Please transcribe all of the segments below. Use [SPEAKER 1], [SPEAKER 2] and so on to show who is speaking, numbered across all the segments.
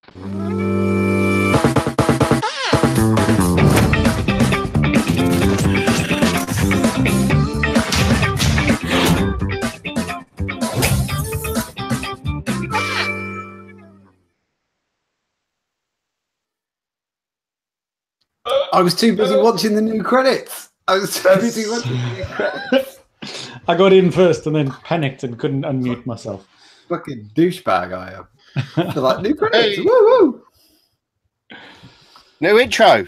[SPEAKER 1] I was too busy watching the new credits. I
[SPEAKER 2] got in first and then panicked and couldn't unmute myself.
[SPEAKER 1] Fucking douchebag I am. They're like, new credits. Hey. Woo!
[SPEAKER 3] New intro.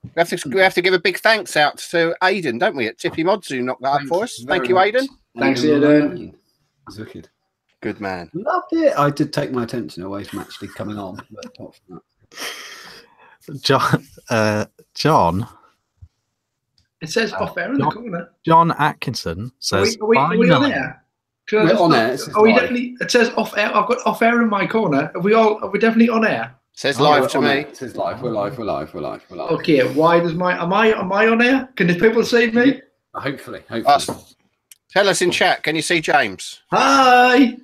[SPEAKER 3] We have to give a big thanks out to Aidan, don't we, at Tippy Mods who knocked that up for us. Thank you, Aidan.
[SPEAKER 4] Thanks, Aidan.
[SPEAKER 1] It's wicked.
[SPEAKER 3] Good man.
[SPEAKER 1] Loved it. I did take my attention away from actually coming on. But apart from
[SPEAKER 5] that. John.
[SPEAKER 4] It says off air in the corner.
[SPEAKER 5] John Atkinson says,
[SPEAKER 4] Are we on air?
[SPEAKER 1] We're on air.
[SPEAKER 4] Are we definitely? It says off air. I've got off air in my corner. Are we definitely on air?
[SPEAKER 3] It says live to me.
[SPEAKER 1] It says live. We're live.
[SPEAKER 4] Okay. Why does am I on air? Can the people see me?
[SPEAKER 1] Hopefully.
[SPEAKER 3] Tell us in chat. Can you see James?
[SPEAKER 4] Hi.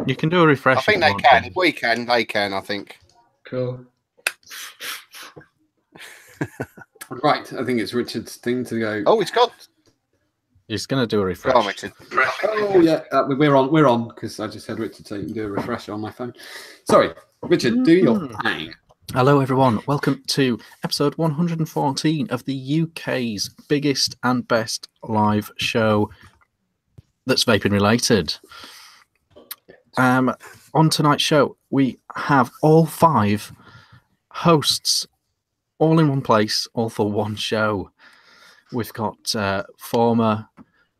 [SPEAKER 5] You can do a refresh.
[SPEAKER 3] I think they can. If we can, they can. I think.
[SPEAKER 4] Cool.
[SPEAKER 1] Right, I think it's Richard's thing to go.
[SPEAKER 3] Oh, it's got.
[SPEAKER 5] He's going to do a refresh.
[SPEAKER 3] Go on, Richard.
[SPEAKER 1] Oh yeah, we're on because I just said Richard so you can do a refresh on my phone. Sorry, Richard, do your thing.
[SPEAKER 5] Hello, everyone. Welcome to episode 114 of the UK's biggest and best live show that's vaping related. On tonight's show, we have all 5 hosts all in one place, all for one show. We've got former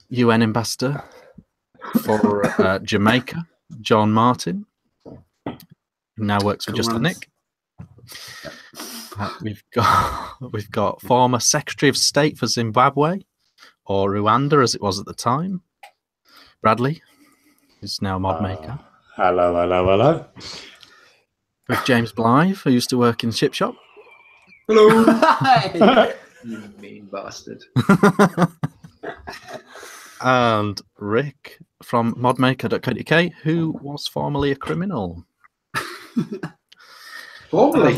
[SPEAKER 5] UN ambassador for Jamaica, John Martin, who now works for Just a Nick. We've got former Secretary of State for Zimbabwe, or Rwanda as it was at the time, Bradley, who's now mod maker.
[SPEAKER 2] Hello.
[SPEAKER 5] With James Blythe, who used to work in Chip Shop.
[SPEAKER 4] Hello. You mean bastard.
[SPEAKER 5] And Rick from modmaker.co.uk, who was formerly a criminal.
[SPEAKER 2] Formerly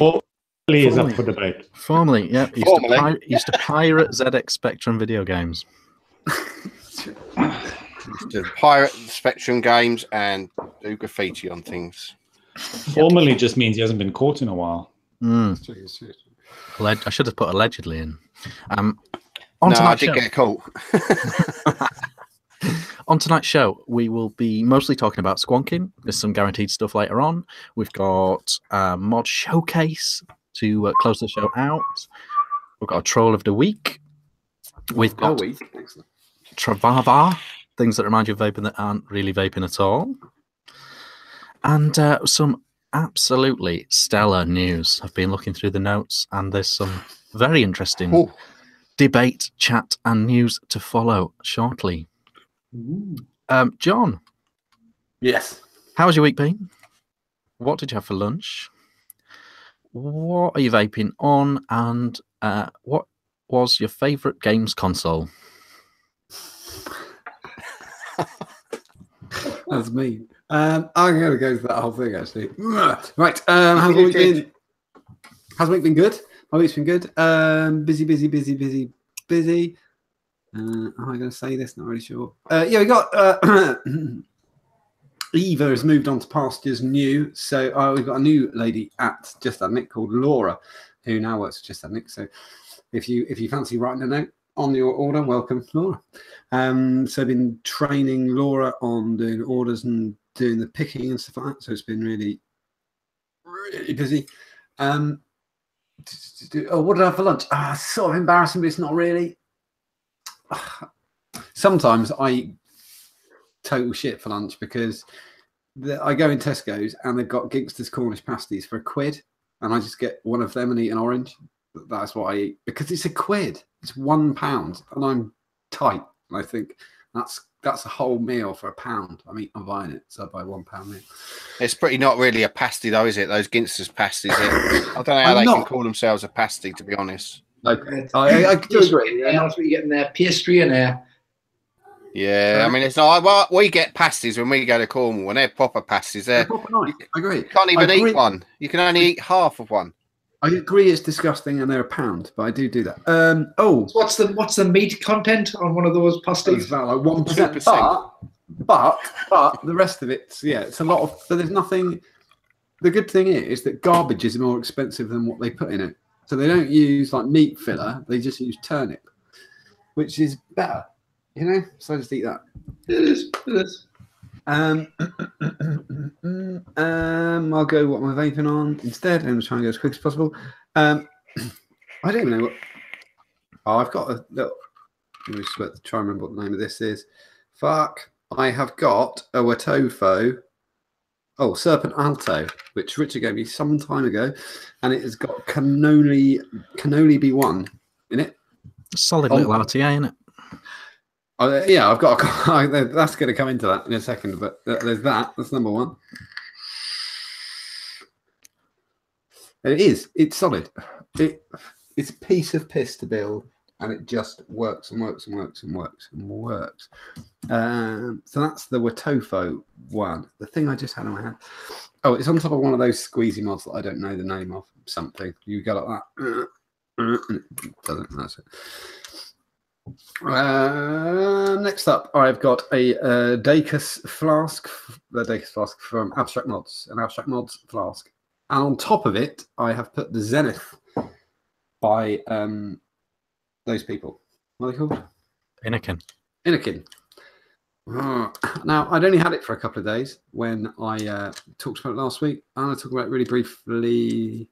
[SPEAKER 2] is up for debate.
[SPEAKER 5] Formerly, yeah. He used to pirate ZX Spectrum video games.
[SPEAKER 3] Used to pirate Spectrum games and do graffiti on things.
[SPEAKER 2] Formerly just means he hasn't been caught in a while.
[SPEAKER 5] I should have put allegedly in.
[SPEAKER 3] I did get caught.
[SPEAKER 5] On tonight's show, we will be mostly talking about squonking. There's some guaranteed stuff later on. We've got a mod showcase to close the show out. We've got a troll of the week. We've got Travava, things that remind you of vaping that aren't really vaping at all. And some absolutely stellar news. I've been looking through the notes, and there's some very interesting debate, chat, and news to follow shortly. John.
[SPEAKER 1] Yes.
[SPEAKER 5] How's your week been? What did you have for lunch? What are you vaping on? And what was your favourite games console?
[SPEAKER 1] That's me. I'm going to go for that whole thing, actually. Right. How's the week been? How's the week been good? My week's been good. Busy. Am I going to say this? Not really sure. Yeah, we got Eva has moved on to pastures new. So we've got a new lady at Just That Nick called Laura, who now works at Just That Nick. So if you fancy writing a note on your order, welcome, Laura. So I've been training Laura on doing orders and doing the picking and stuff like that. So it's been really busy. What did I have for lunch? Sort of embarrassing, but it's not really. Sometimes I eat total shit for lunch because I go in Tesco's and they've got Gangster's Cornish pasties for £1, and I just get one of them and eat an orange. That's what I eat because it's £1. It's £1, and I'm tight. And I think that's a whole meal for £1. I'm buying it, so I buy £1 meal.
[SPEAKER 3] It's pretty not really a pasty though, is it? Those Ginster's pasties. I don't know how they can call themselves a pasty, to be honest.
[SPEAKER 4] I do agree. Yeah. That's what you get in there, pastry and
[SPEAKER 3] Yeah, I mean, it's not. Well, we get pasties when we go to Cornwall, and they're proper pasties.
[SPEAKER 1] They're proper nice. I agree.
[SPEAKER 3] You can't even eat one. You can only eat half of one.
[SPEAKER 1] I agree, it's disgusting, and they're £1, but I do that.
[SPEAKER 4] What's the meat content on one of those pasties?
[SPEAKER 1] It's about like 1%. But the rest of it's it's a lot of. So there's nothing. The good thing is that garbage is more expensive than what they put in it. So they don't use like meat filler; they just use turnip, which is better. You know, so I just eat that.
[SPEAKER 4] It is.
[SPEAKER 1] I'll go what am I vaping on instead, and try and go as quick as possible. I don't even know what. Oh, I've got a little. Let me just try and remember what the name of this is. Fuck! I have got a Watofo. Oh, Serpent Alto, which Richard gave me some time ago, and it has got cannoli B1 in it.
[SPEAKER 5] Solid little RTA, isn't it?
[SPEAKER 1] Yeah, I've got. That's going to come into that in a second, but there's that. That's number one. And it is. It's solid. It's a piece of piss to build, and it just works and works and works and works and works. So that's the Watofo one. The thing I just had in my hand. Oh, it's on top of one of those squeezy mods that I don't know the name of. Something you go like that. It doesn't. That's it. Next up, I've got a Dacus flask, the Dacus flask from Abstract Mods, an Abstract Mods flask, and on top of it, I have put the Zenith by those people. What are they called?
[SPEAKER 5] Innikin.
[SPEAKER 1] Now, I'd only had it for a couple of days when I talked about it last week. I'm going to talk about it really briefly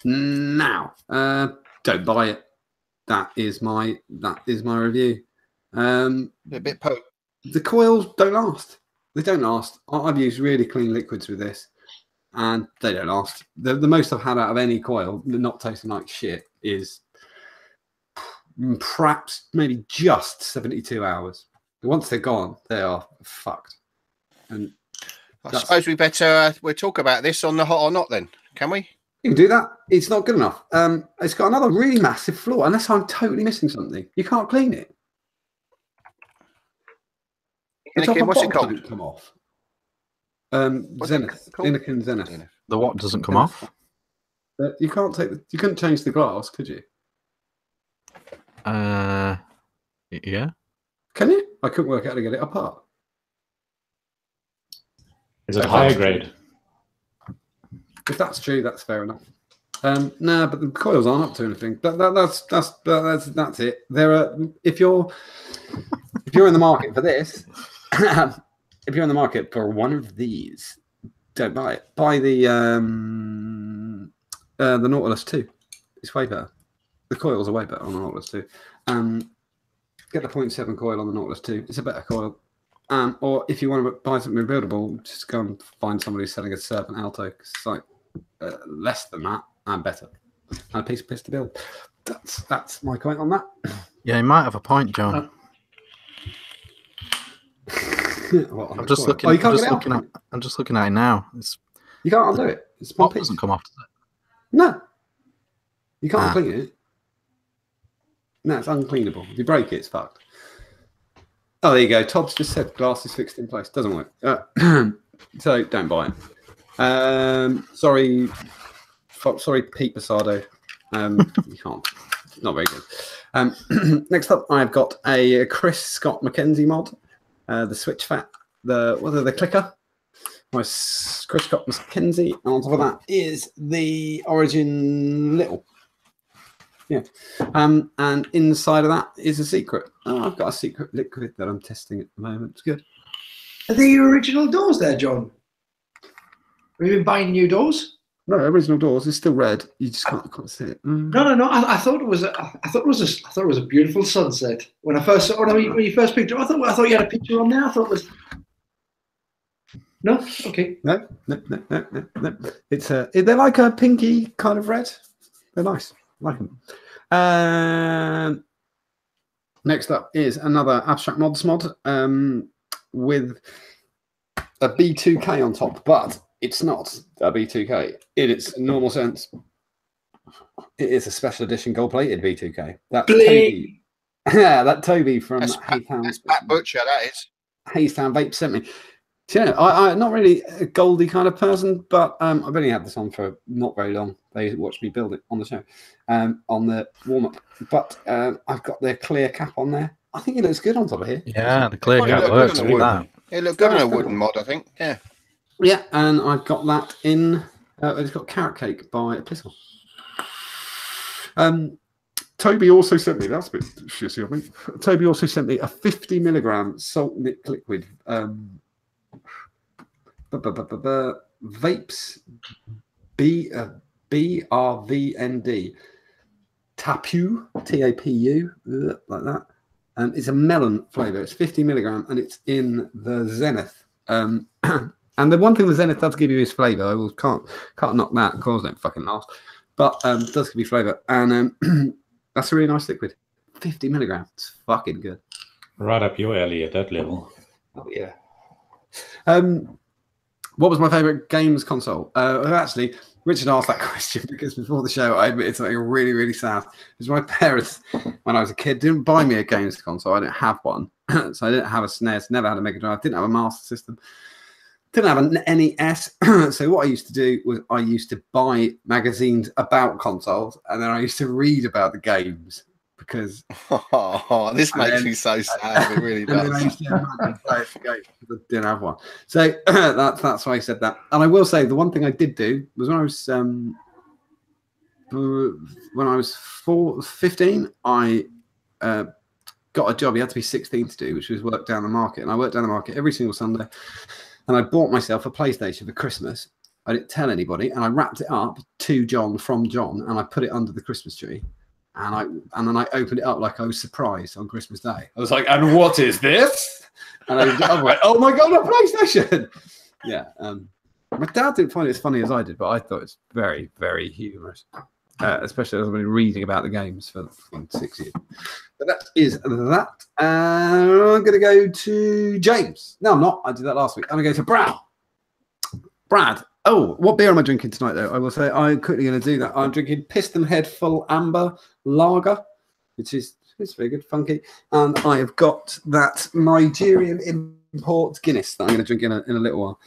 [SPEAKER 1] now. Don't buy it. That is my review.
[SPEAKER 3] A bit poke.
[SPEAKER 1] The coils don't last. They don't last. I've used really clean liquids with this, and they don't last. The most I've had out of any coil, not tasting like shit, is perhaps maybe just 72 hours. Once they're gone, they are fucked. And
[SPEAKER 3] I suppose we better we'll talk about this on the hot or not then, can we?
[SPEAKER 1] You can do that. It's not good enough. It's got another really massive flaw, unless I'm totally missing something. You can't clean it.
[SPEAKER 3] Innikin, what's it called?
[SPEAKER 1] Doesn't come off. Zenith. Innikin Zenith.
[SPEAKER 5] The what doesn't come off?
[SPEAKER 1] You can't take. You couldn't change the glass, could you?
[SPEAKER 5] Yeah.
[SPEAKER 1] Can you? I couldn't work out how to get it apart.
[SPEAKER 2] Is it higher grade?
[SPEAKER 1] If that's true, that's fair enough. No, but the coils aren't up to anything. That's it. There are if you're in the market for this, if you're in the market for one of these, don't buy it. Buy the Nautilus 2. It's way better. The coils are way better on the Nautilus 2. Get the 0.7 coil on the Nautilus 2. It's a better coil. Or if you want to buy something rebuildable, just go and find somebody who's selling a Serpent Alto. It's like less than that and better. And a piece of piss to build. That's my comment on that.
[SPEAKER 5] Yeah, you might have a point, John. I'm just looking. I'm just looking at it now.
[SPEAKER 1] You can't undo it. It's
[SPEAKER 5] pop doesn't come off, does it?
[SPEAKER 1] No. You can't clean it. No, it's uncleanable. If you break it, it's fucked. Oh, there you go. Todd's just said glass is fixed in place. Doesn't work. So don't buy it. Sorry, Pete Passado. You can't. Not very good. Next up, I've got a Chris Scott McKenzie mod. The Switch Fat. The clicker. Chris Scott McKenzie. And on top of that is the Origin Little. Yeah. And inside of that is a secret. Oh, I've got a secret liquid that I'm testing at the moment. It's good.
[SPEAKER 4] Are they your original doors there, John? Have you been buying new doors?
[SPEAKER 1] No, original doors. It's still red. You just can't see it.
[SPEAKER 4] No. I thought it was a beautiful sunset when I first saw. When you first picked it up, I thought you had a picture on there. I thought it was. No. Okay.
[SPEAKER 1] No. It's they're like a pinky kind of red. They're nice. I like them. Next up is another Abstract Mods mod with a B2K on top, but it's not a B2K. In its normal sense, it is a special edition gold-plated B2K. That's Yeah, that Toby from
[SPEAKER 3] That's
[SPEAKER 1] Haytown
[SPEAKER 3] Pat Butcher, that is.
[SPEAKER 1] Haytown Vape sent me. So, yeah, I'm not really a Goldie kind of person, but I've only had this on for not very long. They watched me build it on the show, on the warm-up. But I've got the clear cap on there. I think it looks good on top of here.
[SPEAKER 5] Yeah, the clear
[SPEAKER 3] Probably
[SPEAKER 5] cap
[SPEAKER 3] look
[SPEAKER 5] works.
[SPEAKER 3] good on
[SPEAKER 5] Look
[SPEAKER 3] the
[SPEAKER 5] at
[SPEAKER 3] wood.
[SPEAKER 5] that.
[SPEAKER 3] It looked good on a wooden mod, I think. Yeah.
[SPEAKER 1] Yeah, and I've got that in. It's got Carrot Cake by Epistle. Toby also sent me. That's a bit shitty of me. Toby also sent me a 50 milligram salt nick liquid. Vapes BRVND Tapu TAPU like that. It's a melon flavor. It's 50 milligram and it's in the Zenith. And the one thing the Zenith does give you is flavor. I can't knock that. Cause don't fucking last. But it does give you flavor, and that's a really nice liquid. 50 milligrams. It's fucking good.
[SPEAKER 2] Right up your alley at that level.
[SPEAKER 1] Oh yeah. What was my favorite games console? Actually, Richard asked that question because before the show I admitted something really, really sad. Because my parents, when I was a kid, didn't buy me a games console. I didn't have one. So I didn't have a SNES, never had a Mega Drive, didn't have a Master System, didn't have an NES. So what I used to do was I used to buy magazines about consoles and then I used to read about the games. Because
[SPEAKER 3] this makes me so sad. It really does.
[SPEAKER 1] I used to play it because I didn't have one. So that's why I said that. And I will say the one thing I did do was when I was 15, I got a job. You had to be 16 to do, which was work down the market. And I worked down the market every single Sunday. And I bought myself a PlayStation for Christmas. I didn't tell anybody, and I wrapped it up to John from John, and I put it under the Christmas tree. And then I opened it up like I was surprised on Christmas Day. I was like, "And what is this?" And I went, "Oh my god, a PlayStation!" Yeah. My dad didn't find it as funny as I did, but I thought it's very, very humorous, especially as I've been reading about the games for 6 years. But that is that. I'm going to go to James. No, I'm not. I did that last week. I'm going to go to Brad. Brad. Oh, what beer am I drinking tonight, though? I will say I'm quickly going to do that. I'm drinking Piston Head Full Amber Lager, which is very good, funky. And I have got that Nigerian import Guinness that I'm going to drink in a little while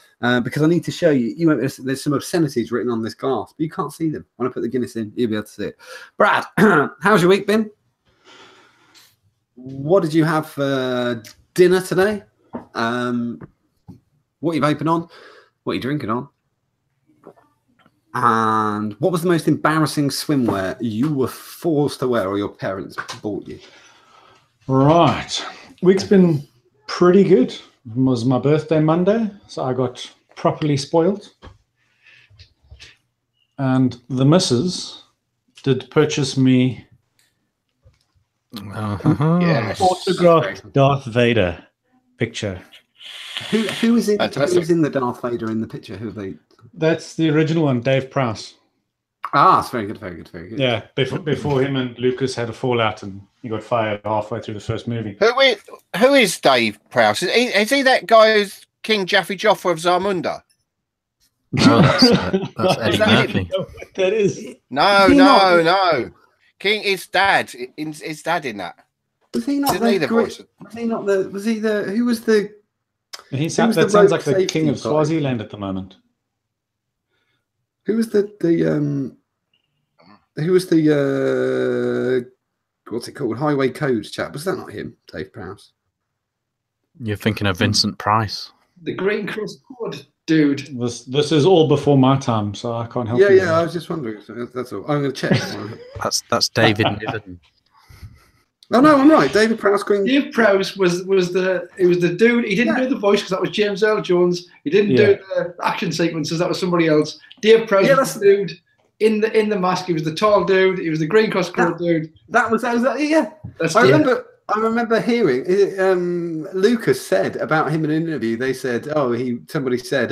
[SPEAKER 1] because I need to show you. There's some obscenities written on this glass, but you can't see them. When I put the Guinness in, you'll be able to see it. Brad, how's your week been? What did you have for dinner today? What are you vaping on? What are you drinking on? And what was the most embarrassing swimwear you were forced to wear or your parents bought you?
[SPEAKER 2] Right. Week's been pretty good. It was my birthday Monday, so I got properly spoiled. And the missus did purchase me
[SPEAKER 3] Yes.
[SPEAKER 2] autographed Darth Vader picture.
[SPEAKER 1] Who is it? Who's in the Darth Vader in the picture? Who are they?
[SPEAKER 2] That's the original one, Dave Prowse.
[SPEAKER 1] Ah, it's very good, very good, very good.
[SPEAKER 2] Yeah, before him and Lucas had a fallout and he got fired halfway through the first movie.
[SPEAKER 3] Who is Dave Prowse? Is he that guy who's King Jaffe Joffa of Zarmunda?
[SPEAKER 5] No, that's Eddie Murphy.
[SPEAKER 2] That is.
[SPEAKER 3] No. King, his dad. His dad in that.
[SPEAKER 1] Was he not the voice? Was he not the? Was he the? Who was the?
[SPEAKER 2] That sounds like the king of Swaziland at the moment.
[SPEAKER 1] Who was the what's it called? Highway Code chap. Was that not him, Dave Prowse?
[SPEAKER 5] You're thinking of Vincent Price.
[SPEAKER 4] The Green Cross Board dude.
[SPEAKER 2] This is all before my time, so I can't help you.
[SPEAKER 1] Yeah, I was just wondering. That's all. I'm going to check.
[SPEAKER 5] That's David Niven.
[SPEAKER 1] Oh no, I'm right. David Prowse.
[SPEAKER 4] Dave Prowse was the dude. He didn't do the voice because that was James Earl Jones. He didn't do the action sequences. That was somebody else. Dave Prowse was the dude in the mask. He was the tall dude. He was the Green Cross Club dude.
[SPEAKER 1] That was yeah. I remember hearing Lucas said about him in an interview. They said, somebody said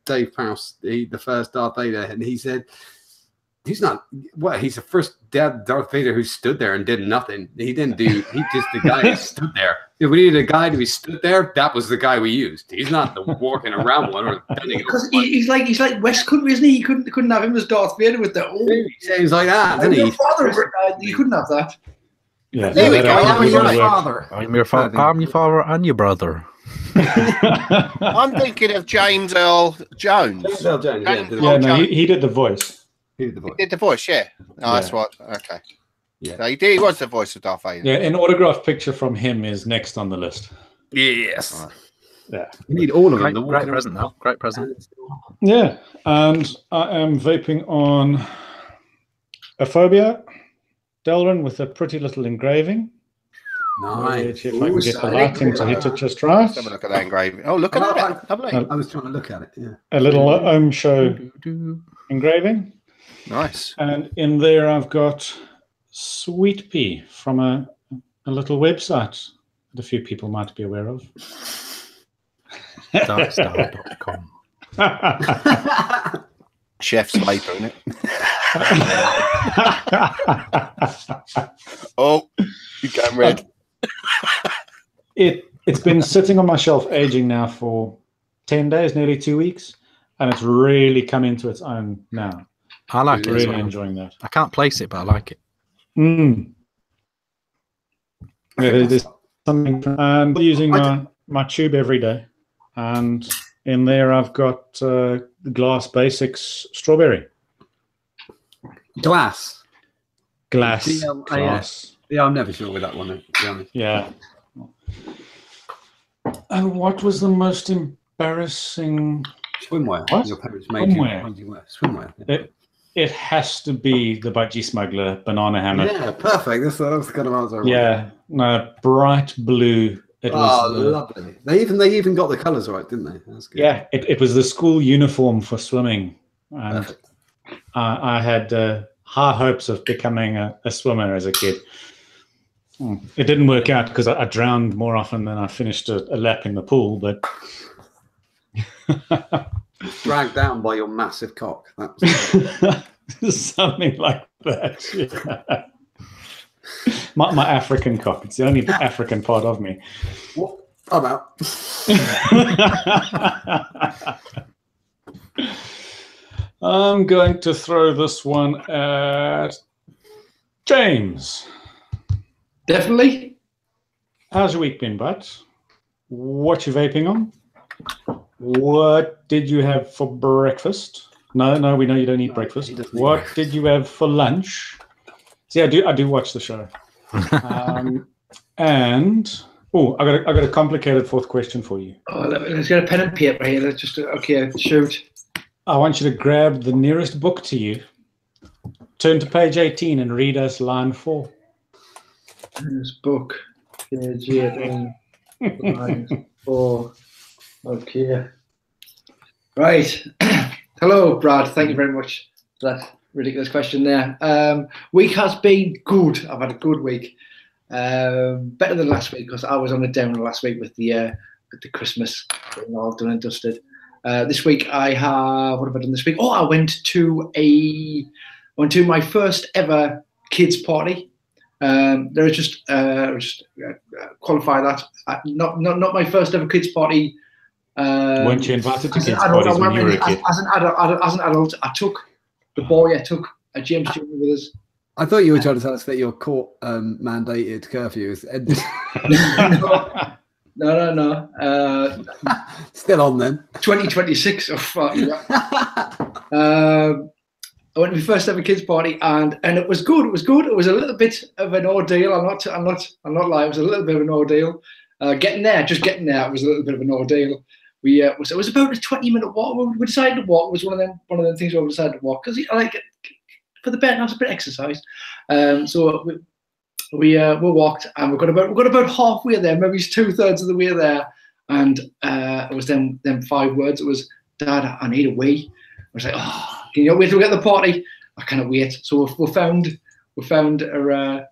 [SPEAKER 1] Dave Prowse, the first Darth Vader, and he said. He's not. Well, he's the first Darth Vader who stood there and did nothing. He didn't do. He's just the guy who stood there. If we needed a guy to be stood there, that was the guy we used. He's not the walking around one or
[SPEAKER 4] because he's like West Country, isn't he? You couldn't have him as Darth Vader with the.
[SPEAKER 1] He seems like that, doesn't he?
[SPEAKER 4] Your father, you couldn't have that.
[SPEAKER 2] Yeah,
[SPEAKER 3] There we go.
[SPEAKER 2] that
[SPEAKER 1] your
[SPEAKER 2] wouldn't work.
[SPEAKER 1] father.
[SPEAKER 5] I'm your father and your brother.
[SPEAKER 3] I'm thinking of James Earl Jones.
[SPEAKER 1] James Earl Jones, yeah.
[SPEAKER 2] Yeah, no, he did the voice.
[SPEAKER 1] He did the voice.
[SPEAKER 3] He did the voice, yeah. Oh,
[SPEAKER 2] Yeah.
[SPEAKER 3] that's what. Okay.
[SPEAKER 1] Yeah.
[SPEAKER 3] So he was the voice of Darth Vader.
[SPEAKER 2] Yeah, an autograph picture from him is next on the list.
[SPEAKER 1] Yes.
[SPEAKER 2] Yeah.
[SPEAKER 1] You need all of them.
[SPEAKER 5] Great present, though. Great present.
[SPEAKER 2] Yeah, and I am vaping on a Phobia Delrin with a pretty little engraving.
[SPEAKER 1] Nice.
[SPEAKER 2] Which, if I can get the lighting to hit it just right.
[SPEAKER 3] Let's have a look at that engraving. Oh, look at that. Lovely.
[SPEAKER 1] I was trying to look at it, yeah.
[SPEAKER 2] A little Ohm Show engraving.
[SPEAKER 3] Nice.
[SPEAKER 2] And in there I've got Sweet Pea from a little website that a few people might be aware of.
[SPEAKER 5] Darkstar.com.
[SPEAKER 3] Chef's Vapor, isn't it? Oh, you got red.
[SPEAKER 2] It's been sitting on my shelf aging now for 10 days, nearly 2 weeks, and it's really come into its own now.
[SPEAKER 5] I like it.
[SPEAKER 2] Really enjoying that.
[SPEAKER 5] I can't place it, but I like it.
[SPEAKER 2] Yeah, there's something. And using my tube every day, and in there I've got Glass Basics strawberry.
[SPEAKER 1] Glass.
[SPEAKER 2] Glass.
[SPEAKER 1] Yeah, I'm never sure with that one, to be honest.
[SPEAKER 2] Yeah. And what was the most embarrassing?
[SPEAKER 1] Swimwear.
[SPEAKER 2] What?
[SPEAKER 1] Your parents made you
[SPEAKER 2] Swimwear.
[SPEAKER 1] wear swimwear. Yeah.
[SPEAKER 2] It has to be the Budgie Smuggler banana hammock.
[SPEAKER 1] Yeah, perfect. That's the kind of answer I want.
[SPEAKER 2] Yeah, no, bright blue. It was
[SPEAKER 1] lovely. They even got the colours right, didn't they? That's good.
[SPEAKER 2] Yeah, it was the school uniform for swimming, and
[SPEAKER 1] Perfect.
[SPEAKER 2] I had high hopes of becoming a swimmer as a kid. It didn't work out because I drowned more often than I finished a lap in the pool. But
[SPEAKER 1] Dragged down by your massive cock. That's
[SPEAKER 2] something like that. Yeah. My African cock. It's the only African part of me.
[SPEAKER 1] What? I'm out.
[SPEAKER 2] I'm going to throw this one at James.
[SPEAKER 4] Definitely.
[SPEAKER 2] How's your week been, bud? What you vaping on? What did you have for breakfast? No, we know you don't eat breakfast. What did you have for lunch? See, I do watch the show. And I got a complicated fourth question for you.
[SPEAKER 4] Oh, let's get a pen and paper here. Let's just shoot.
[SPEAKER 2] I want you to grab the nearest book to you, turn to page 18, and read us line 4.
[SPEAKER 4] This book, page 18, line 4. Okay. Right. Hello, Brad. Thank you very much for that ridiculous question there. Week has been good. I've had a good week. Better than last week because I was on a downer last week with the Christmas thing all done and dusted. This week what have I done this week? Oh, I went to my first ever kids party. There is just qualify that. Not my first ever kids party.
[SPEAKER 2] Weren't you invited to kids parties when you were a kid?
[SPEAKER 4] As an adult, I took James Jr. with us.
[SPEAKER 1] I thought you were trying to tell us that your court mandated curfew is ended.
[SPEAKER 4] No.
[SPEAKER 1] Still on then.
[SPEAKER 4] 2026. Oh fuck yeah. I went to my first ever kids party and it was good. It was good. It was a little bit of an ordeal. I'm not lying. It was a little bit of an ordeal. Getting there, it was a little bit of an ordeal. It was about a 20-minute walk. We decided to walk. It was one of them things where we decided to walk because I like it for the better, not a bit of exercise. So we walked and we got about halfway there, maybe 2/3 of the way there, and it was them 5 words. It was, "Dad, I need a wee." I was like, "Oh, can you wait till we get to the party?" I cannot wait. So we found a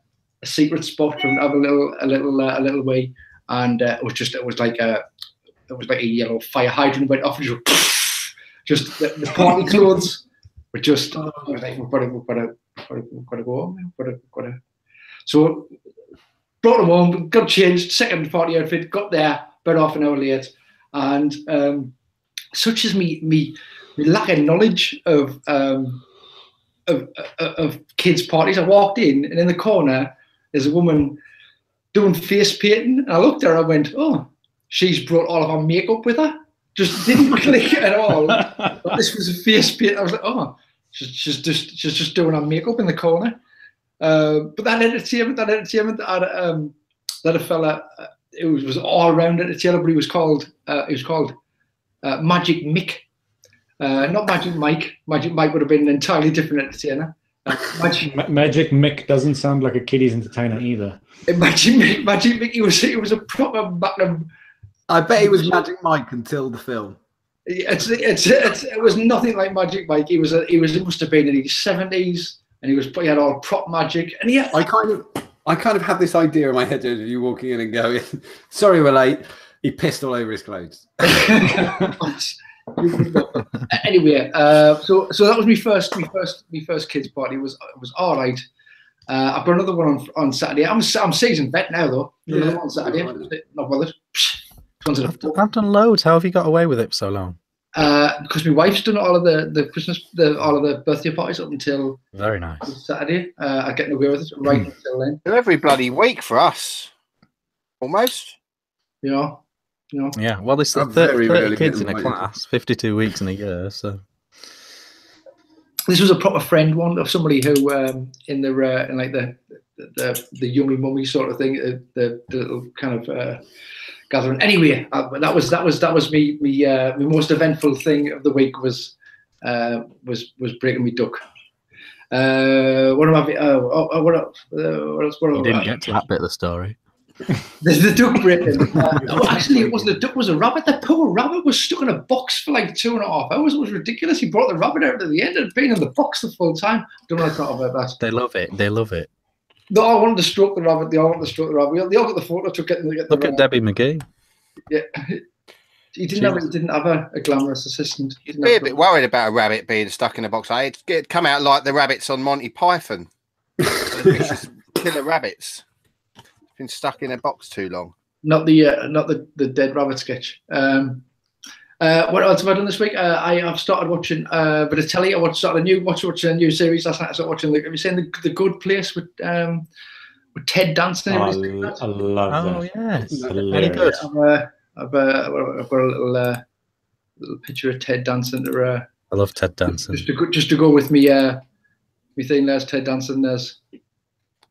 [SPEAKER 4] secret spot to have a little wee, and it was like a yellow fire hydrant went off and just the party clothes were just. I was like, we've got to go home. We've got to. So brought them home, got changed, second party outfit, got there about half an hour late, and such is me lack of knowledge of kids' parties. I walked in, and in the corner there's a woman doing face painting. And I looked at her, I went, oh, she's brought all of her makeup with her. Just didn't click at all. But this was a face paint. I was like, oh, she's just doing her makeup in the corner. But that entertainment had that a fella. It was all around entertainment, but he was called Magic Mick, not Magic Mike. Magic Mike would have been an entirely different entertainer.
[SPEAKER 2] Magic Mick doesn't sound like a kiddies entertainer either.
[SPEAKER 4] Magic Mick. He was a proper Magnum.
[SPEAKER 1] I bet he was Magic Mike until the film.
[SPEAKER 4] It was nothing like Magic Mike. He must have been in his 70s, and he had all prop magic. And I kind of had this idea in my head of you walking in and going, "Sorry, we're late." He pissed all over his clothes. Anyway, so that was my first kids party. It was all right. I've got another one on Saturday. I'm seasoned vet now though.
[SPEAKER 1] Yeah.
[SPEAKER 4] On Saturday, not bothered.
[SPEAKER 5] I've done loads. How have you got away with it for so long?
[SPEAKER 4] Because my wife's done all of the Christmas, all of the birthday parties up until
[SPEAKER 5] Very nice.
[SPEAKER 4] Saturday. I get away with it right until then.
[SPEAKER 3] Every bloody week for us, almost.
[SPEAKER 4] Yeah.
[SPEAKER 5] Yeah, well, there's
[SPEAKER 1] I'm
[SPEAKER 5] 30 kids in a class, 52 weeks in a year, so.
[SPEAKER 4] This was a proper friend one of somebody who in like the yummy mummy sort of thing, the little kind of gathering. Anyway, that was me. My most eventful thing of the week was breaking me duck. What am I? What else?
[SPEAKER 5] You didn't get to that bit of the story.
[SPEAKER 4] There's the duck breaking. Actually, it wasn't a duck. It was a rabbit. The poor rabbit was stuck in a box for like 2.5 hours. It was ridiculous. He brought the rabbit out at the end and been in the box the full time. Don't know about that.
[SPEAKER 5] They love it. They love it.
[SPEAKER 4] They all wanted to stroke the rabbit. They all wanted to stroke the rabbit. They all got the photo to get the
[SPEAKER 5] Look at Debbie McGee.
[SPEAKER 4] Yeah. He didn't have a glamorous assistant.
[SPEAKER 3] He'd be a bit worried about a rabbit being stuck in a box. It'd come out like the rabbits on Monty Python. Killer rabbits. Been stuck in a box too long.
[SPEAKER 4] Not the dead rabbit sketch. What else have I done this week? I have started watching a bit of telly. I started watching a new series last night. I started watching. Have you seen the Good Place with Ted Danson?
[SPEAKER 2] I love that.
[SPEAKER 5] Oh yes,
[SPEAKER 2] Any
[SPEAKER 5] good?
[SPEAKER 4] I've got a little picture of Ted Danson.
[SPEAKER 5] I love Ted Danson.
[SPEAKER 4] Just to go with me. Me thing. There's Ted Danson. There's.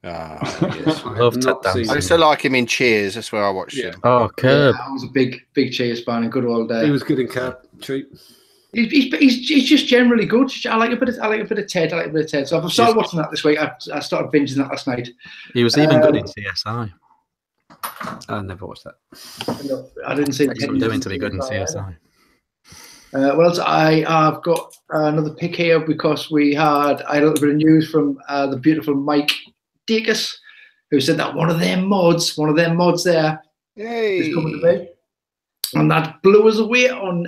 [SPEAKER 3] Yes.
[SPEAKER 5] I love Ted Danson.
[SPEAKER 3] I used to like him in Cheers. That's where I watched him.
[SPEAKER 5] Oh, Curb.
[SPEAKER 4] Yeah, I was a big Cheers fan. And good old.
[SPEAKER 1] He was good in Curb. Treat.
[SPEAKER 4] He's just generally good. I like a bit of Ted. So I've started watching that this week. I started binging that last night.
[SPEAKER 5] He was even good in CSI.
[SPEAKER 1] I never watched that.
[SPEAKER 4] I didn't see.
[SPEAKER 5] Takes some doing to be good in CSI.
[SPEAKER 4] Well, I've got another pick here because I had a little bit of news from the beautiful Mike Dacus, who said that one of their mods there is coming to me. And that blew us away on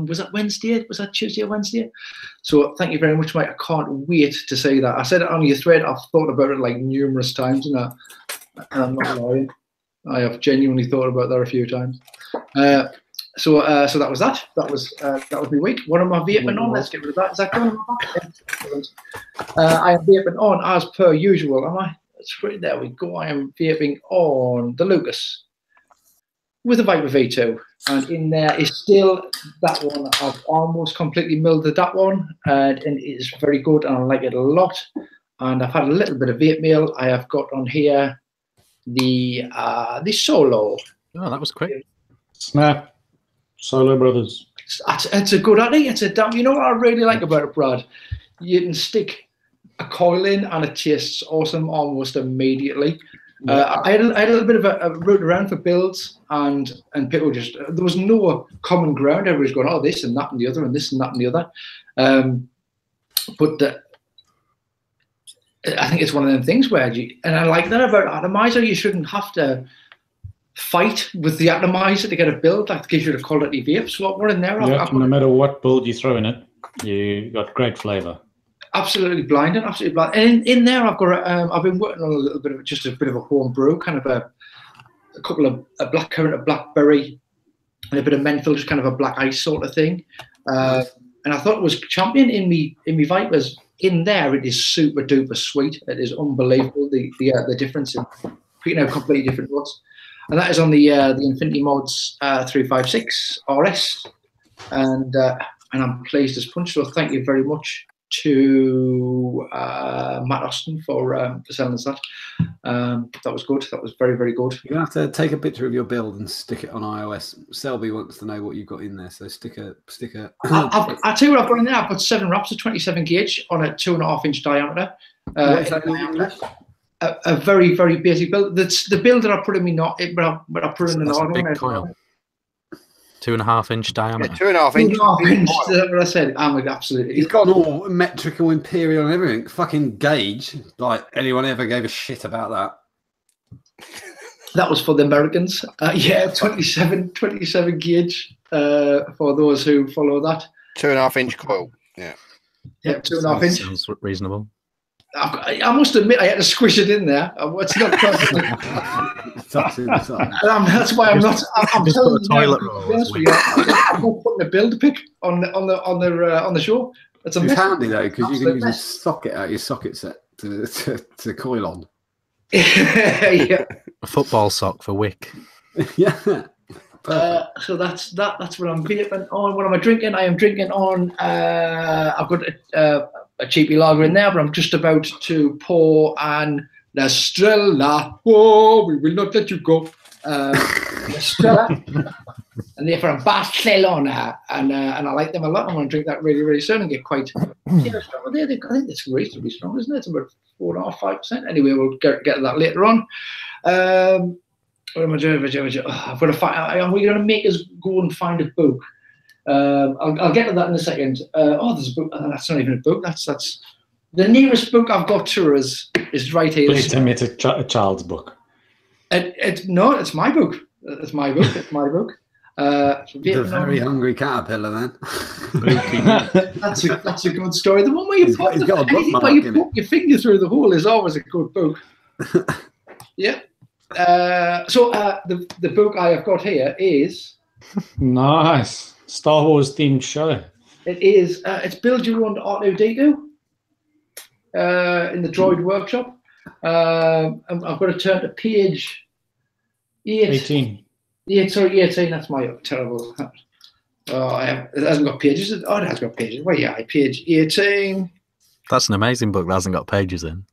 [SPEAKER 4] was that Wednesday? Was that Tuesday or Wednesday? So thank you very much, Mike. I can't wait to see that. I said it on your thread. I've thought about it like numerous times, and I'm not lying. I have genuinely thought about that a few times. So that was that. That was my week. What am I vaping on? Let's get rid of that. Is that going on? I am vaping on as per usual. Am I? There we go. I am vaping on the Lucas with a Viper V2, and in there is still that one. I've almost completely milled that one, and it is very good, and I like it a lot. And I've had a little bit of vape mail. I have got on here the Solo.
[SPEAKER 5] Oh, that was quick.
[SPEAKER 2] Snap. Solo Brothers.
[SPEAKER 4] It's a good idea. It's a damn. You know what I really like about it, Brad? You can stick a coil in, and it tastes awesome almost immediately. I had a little bit of a route around for builds, and people just there was no common ground. Everybody's going, oh, this and that and the other, and this and that and the other. But I think it's one of them things where and I like that about atomizer. You shouldn't have to fight with the atomizer to get a build that gives you the quality vapes. So what in there?
[SPEAKER 2] Yeah, no matter what build you throw in it, you got great flavor.
[SPEAKER 4] Absolutely blinding, absolutely blind. And in there, I've got I've been working on a little bit of just a bit of a home brew, kind of a couple of a blackcurrant, a blackberry, and a bit of menthol, just kind of a black ice sort of thing. And I thought it was champion in me Vipers in there, it is super duper sweet. It is unbelievable the difference in completely different mods, and that is on the Infinity Mods 356 RS, and I'm pleased as punch. So thank you very much to Matt Austin for selling us that. That was good. That was very, very good.
[SPEAKER 1] You have to take a picture of your build and stick it on iOS. Selby wants to know what you've got in there, so stick a.
[SPEAKER 4] I'll tell you what I've got in there. I've got 7 wraps of 27 gauge on a 2.5-inch diameter. A very, very basic build. That's the build that I put in me not, but I put in an order.
[SPEAKER 5] Big coil. 2.5-inch diameter.
[SPEAKER 3] Yeah, 2.5 inch.
[SPEAKER 4] 2.5 inch. That's what I said. I'm absolutely.
[SPEAKER 1] He's got all metrical, imperial, and everything. Fucking gauge. Like anyone ever gave a shit about that?
[SPEAKER 4] That was for the Americans. Yeah, 27 gauge. For those who follow that.
[SPEAKER 3] 2.5 inch coil. Yeah.
[SPEAKER 4] Yeah, 2.5 inch.
[SPEAKER 5] Sounds reasonable.
[SPEAKER 4] I must admit, I had to squish it in there. It's not that's why I'm not. I'm telling you,
[SPEAKER 5] toilet roll.
[SPEAKER 4] I'm not putting a build pick on the show. It's
[SPEAKER 1] handy though, because you can use a socket out your socket set to coil on.
[SPEAKER 4] Yeah.
[SPEAKER 5] A football sock for wick.
[SPEAKER 1] Yeah.
[SPEAKER 4] So that's what I'm vaping on. What am I drinking? I am drinking on. I've got a cheapy lager in there, but I'm just about to pour an Estrella. Oh, we will not let you go. Estrella, and they're from Barcelona, and I like them a lot. I'm going to drink that really, really soon and get quite. I think it's reasonably strong, isn't it? It's about 4.5%. Anyway, we'll get that later on. What am I doing? I've got to find. We're going to make us go and find a book. I'll get to that in a second. There's a book. That's not even a book. That's the nearest book I've got to is right here.
[SPEAKER 2] Please tell me it's a child's book.
[SPEAKER 4] No, it's my book. It's my book. It's my book.
[SPEAKER 1] The very hungry caterpillar, then.
[SPEAKER 4] That's a good story. The one where you put your finger through the hole is always a good book. Yeah. So the book I have got here is
[SPEAKER 2] nice Star Wars themed show.
[SPEAKER 4] It is. It's Build Your Own R2D2 in the Droid Workshop. I've got to turn to page 18. Yeah, sorry, 18. That's my terrible. It hasn't got pages. It has got pages. Well, yeah, page 18.
[SPEAKER 5] That's an amazing book that hasn't got pages in.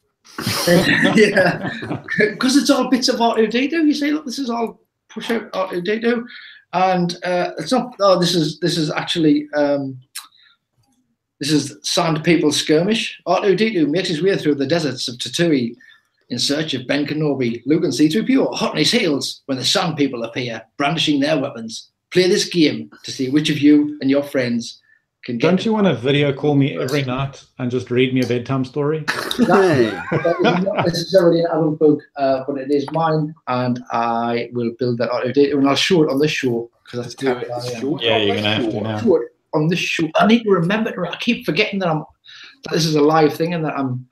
[SPEAKER 4] Yeah, because it's all bits of R2D2. You see, look, this is all push out R2D2, and it's not. Oh, this is actually this is Sand People Skirmish. R2D2 makes his way through the deserts of Tatooine in search of Ben Kenobi. Luke and C-3PO hot on his heels when the Sand People appear, brandishing their weapons. Play this game to see which of you and your friends can get.
[SPEAKER 2] Don't you want to video call me every night and just read me a bedtime story?
[SPEAKER 4] That is not necessarily an adult book, but it is mine, and I will build that out of data, and I'll show it on this show because that's
[SPEAKER 2] Yeah, you're gonna have to now.
[SPEAKER 4] Show it on this show. I need to remember. I keep forgetting that this is a live thing, and that I'm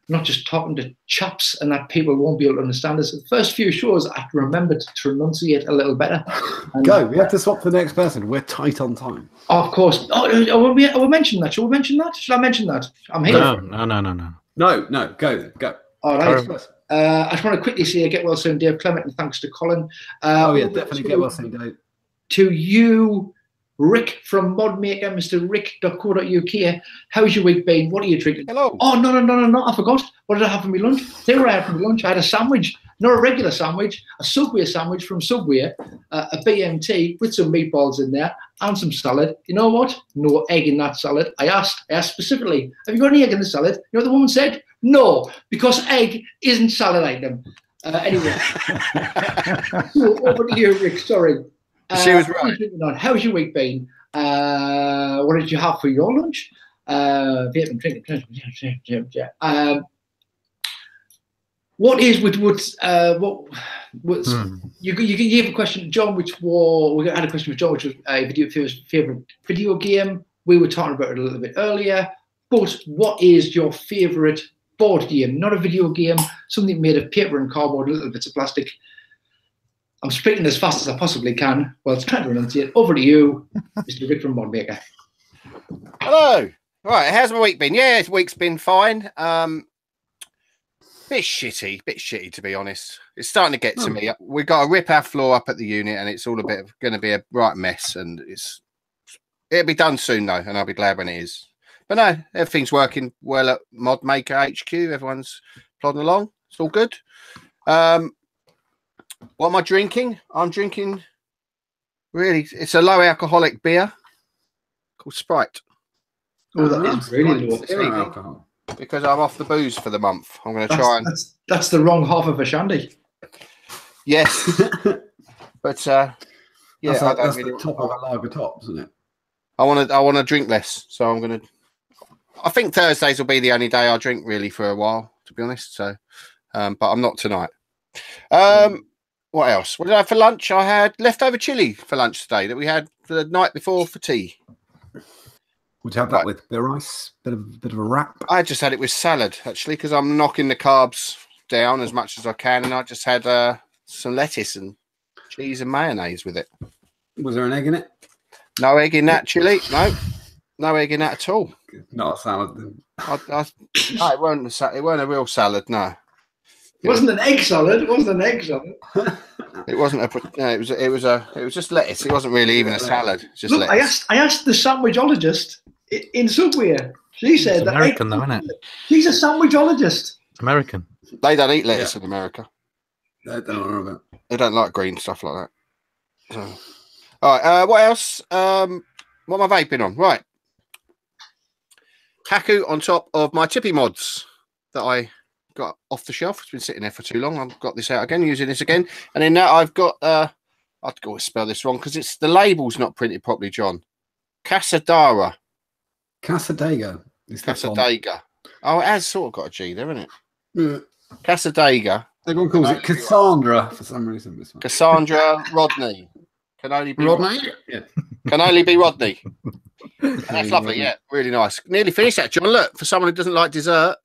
[SPEAKER 4] not just talking to chaps, and that people won't be able to understand this. The first few shows, I remembered to enunciate a little better. And
[SPEAKER 1] go. We have to swap for the next person. We're tight on time.
[SPEAKER 4] Of course. I will mention that. Shall we mention that? Should I mention that? I'm here.
[SPEAKER 1] No. Go.
[SPEAKER 4] All right. I just want to quickly say, get well soon, Dave Clement, and thanks to Colin.
[SPEAKER 1] Definitely get well soon, Dave.
[SPEAKER 4] To you, Rick from Modmaker, Mr. Rick.co.uk. How's your week been? What are you drinking?
[SPEAKER 3] Hello.
[SPEAKER 4] Oh, no. I forgot. What did I have for my lunch? What I had for my lunch? I had a sandwich. Not a regular sandwich, a Subway sandwich from Subway, a BMT with some meatballs in there and some salad. You know what? No egg in that salad. I asked specifically, have you got any egg in the salad? You know what the woman said? No, because egg isn't salad item. Anyway, so over to you, Rick. Sorry.
[SPEAKER 3] She was right.
[SPEAKER 4] How's your week been? What did you have for your lunch? What is you gave a question to John, we had a question for John, which was his favorite video game. We were talking about it a little bit earlier, but what is your favorite board game? Not a video game, something made of paper and cardboard, little bits of plastic. I'm speaking as fast as I possibly can. Well, it's trying to enunciate. Over to you, Mr. Rick from Modmaker.
[SPEAKER 3] Hello. Right, how's my week been? Yeah, the week's been fine. Bit shitty to be honest. It's starting to get to me. We've got to rip our floor up at the unit, and it's all a bit going to be a right mess. And it'll be done soon though, and I'll be glad when it is. But no, everything's working well at Mod Maker HQ. Everyone's plodding along. It's all good. What am I drinking? I'm drinking. Really, it's a low alcoholic beer called Sprite.
[SPEAKER 4] Oh, that is really low
[SPEAKER 1] alcohol.
[SPEAKER 3] Because I'm off the booze for the month. I'm going to try and.
[SPEAKER 4] That's the wrong half of a shandy.
[SPEAKER 3] Yes, but yeah,
[SPEAKER 1] that's
[SPEAKER 3] I don't
[SPEAKER 1] really. The top of a lager top, isn't it?
[SPEAKER 3] I want to drink less, so I'm going to. I think Thursdays will be the only day I drink really for a while, to be honest. So, but I'm not tonight. What else? What did I have for lunch? I had leftover chili for lunch today that we had the night before for tea.
[SPEAKER 1] Would you have that with bit of rice, bit of a wrap?
[SPEAKER 3] I just had it with salad actually, because I'm knocking the carbs down as much as I can, and I just had some lettuce and cheese and mayonnaise with it.
[SPEAKER 1] Was there an egg in it?
[SPEAKER 3] No egg in that chili. No egg in that at all.
[SPEAKER 1] Not a salad then.
[SPEAKER 3] No, it weren't a real salad. No.
[SPEAKER 4] It wasn't an egg salad. It wasn't an egg salad.
[SPEAKER 3] It wasn't a. No, it was just lettuce. It wasn't really even a salad. It's just
[SPEAKER 4] Look,
[SPEAKER 3] lettuce.
[SPEAKER 4] I asked the sandwichologist in Subway. She said that
[SPEAKER 5] American, though, isn't it?
[SPEAKER 4] She's a sandwichologist.
[SPEAKER 5] American.
[SPEAKER 3] They don't eat lettuce in America.
[SPEAKER 1] They don't know about.
[SPEAKER 3] They don't like green stuff like that. So. All right. What else? What am I vaping on? Right. Haku on top of my Tippy mods that I got off the shelf. It's been sitting there for too long. I've got this out again, using this again. And then now I've got, I've got to spell this wrong because it's the label's not printed properly, John. Casadara.
[SPEAKER 1] Casadega.
[SPEAKER 3] Casadega. Oh, it has sort of got a G there, isn't it?
[SPEAKER 1] Yeah.
[SPEAKER 3] Casadega.
[SPEAKER 1] Everyone calls it Cassandra for some reason. This one.
[SPEAKER 3] Cassandra Rodney. Can only be
[SPEAKER 1] Rodney? Yeah.
[SPEAKER 3] Can only be Rodney. And that's lovely, yeah. Really nice. Nearly finished that, John. Look, for someone who doesn't like dessert.